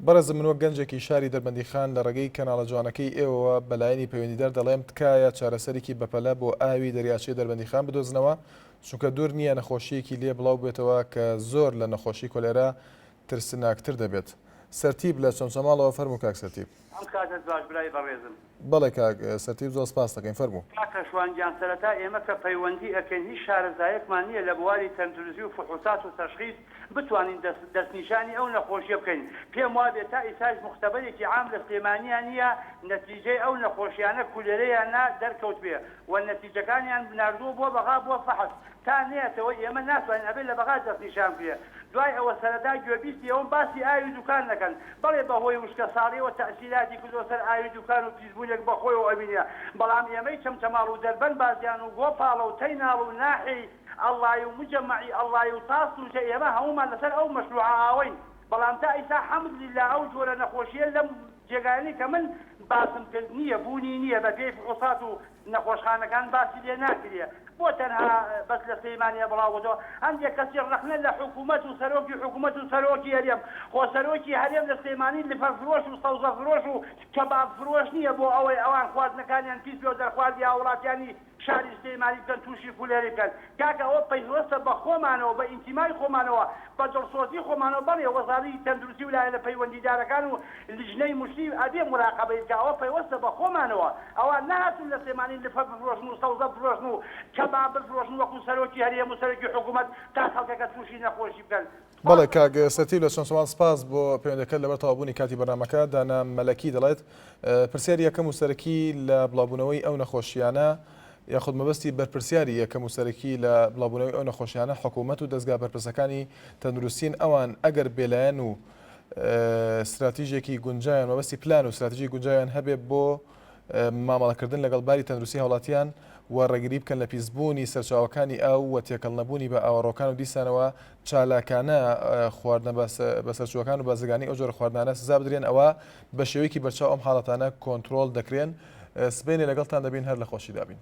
بەڕێزم من وەک گەنجێکی شاری دەربەندیخان لە ڕێگەی کەناڵە جوانەکەی ئێوە بەلایەنی پەیوەندیدار دەڵێم تکایە چارەسەرێکی بەپەلە بۆ ئاوی دەریاچەی دەربەندیخان بدۆزنەوە چونکە دوور نییە نەخۆشیەکی لێ بڵاو بێتەوە کە زۆر لە نەخۆشی کۆلێرا ترسناکتر دەبێت سەرتیب لە چەمچەماڵەوە فەرموو کاک سەرتیب ئەم کاتت باش برای بەڕێزم بەڵێ کاک سەرتیب زۆر سپاس دەکەین فەرموو کاکە شوانگیان سەرەتا ئێمە کە پەیوەندی ئەکەین هیچ شارەزایەکمان نییە لە بواری تەندروستی و فحوسات و تەشخیص بتوانین دەستنیشانی ئەو نەخۆشیە بکەین پێم وابێت تا ئیساش مختبەرێکی عام لە سلێمانیان نییە نەتیجەی ئەو نەخۆشیانە کولێرەیانە دەرکەوت بێ و نەتیجەکانیان ناردووە بۆ بەغا بۆ فەحس تا نێتەوە ئێمە ناتوانین ئەبێت لە بەغا دەستنیشان بێ دوای ئەوە سەرەتا گوێبیستی ئەوم باسی ئاوی دوکان دەکەن بەڵێ بەهۆی وشکە ساڵیەوە تەسیلاتی کردووە سەر ئاوی دوکان و پیسبوونێک بەخۆی و ئەبینە بەڵام ئێمەی چەمچەماڵ و دەربەن بازیان و گۆپاڵە و تەیناڵ و ناحی ئەڵڵای و مجەمەعی ئەڵڵای و تاس و ئێمە هەمومان لەسەر ئەو مەشروع ئاوەین بەڵام تا ئیسا حەمد لله ئەو جۆرە نەخۆشیە لەم جێگانی کە من باسم کرد نییە بوونی نییە بە پێی فحوسات و نەخۆشخانەکان باسی لێ ناکرێ بۆ تەنها بەس لە سلێمانیە بڵاوەوە هەندێک کەسی ڕەخنە لە حکوومەت و سەرۆکی حکوومەت و سەرۆکی هەرێم خۆ سەرۆکی هەرێم لە سلێمانی لفەر فرۆش و سەوزە فرۆش و کەباب فرۆش نییە بۆ ئەوەی ئەوان خواردنەکانیان پیس بێ و دەرخواردی هاوڵاتیانی شاری سلێمانی بکەن تووشی فولێری بکەن کاکە ئەوە پەیوەستە بە خۆمانەوە بە ئینتیمای خۆمانەوە بە دڵسۆزی خۆمانەوە بەڵێ وەزارەی تەندروستی ولایە لە پەیوەندیدارەکان و لیژنەی مشتی ئەبێ مراقەبەی بکە ئەوە پەیوەستە بە خۆمانەوە ئەوە نهاتون لە سلێمانی لفەر بفرۆشن و سەوزە بفرۆشن و کەباب بفرۆشن وەکو سەرۆکی هەرێم و سەرۆکی حکوومەت تا خەڵکەکە تووشی نەخۆشی بکەن بەڵێ کاک سەرتیب لە چەمچەماڵ سپاس بۆ پەیوەندەکەت لەبەر تەواوبوونی کاتی بەرنامەکە دانا مەلەکی دەڵێت پرسیاری یەکەم و سەرەکی لە بڵاوبوونەوەی ئەو نەخۆشیانە یاخود مەبەستی بەرپرسیاری یەکەم و سەرەکی لە بڵاوبوونەوەی ئەو نەخۆشیانە حکوومەت و دەستگا بەرپرسەکانی تەندروستین ئەوان ئەگەر بێلایەن و استراتیژێکی گونجایان مەبەستی پلان و استراتیژی گونجایان هەبێ بۆ مامەڵەکردن لەگەڵ باری تەندروستی هاوڵاتیان و ڕێگیری بکەن لە پیسبوونی سەرچاوەکانی ئەو و تێکەڵ نەبوونی بە ئاوەڕۆکان و دیسانەوە چالاکانە خواردنە بە سەرچووەکان و بەزگانی ئەو جۆرە خواردنانە سزا بدرێن ئەوە بە شێوەیەکی بەرچاو ئەم حاڵەتانە کۆنتترۆل دەکرێن. سبینێ لەگەڵتان دەبین هەر لە خۆشی دابین.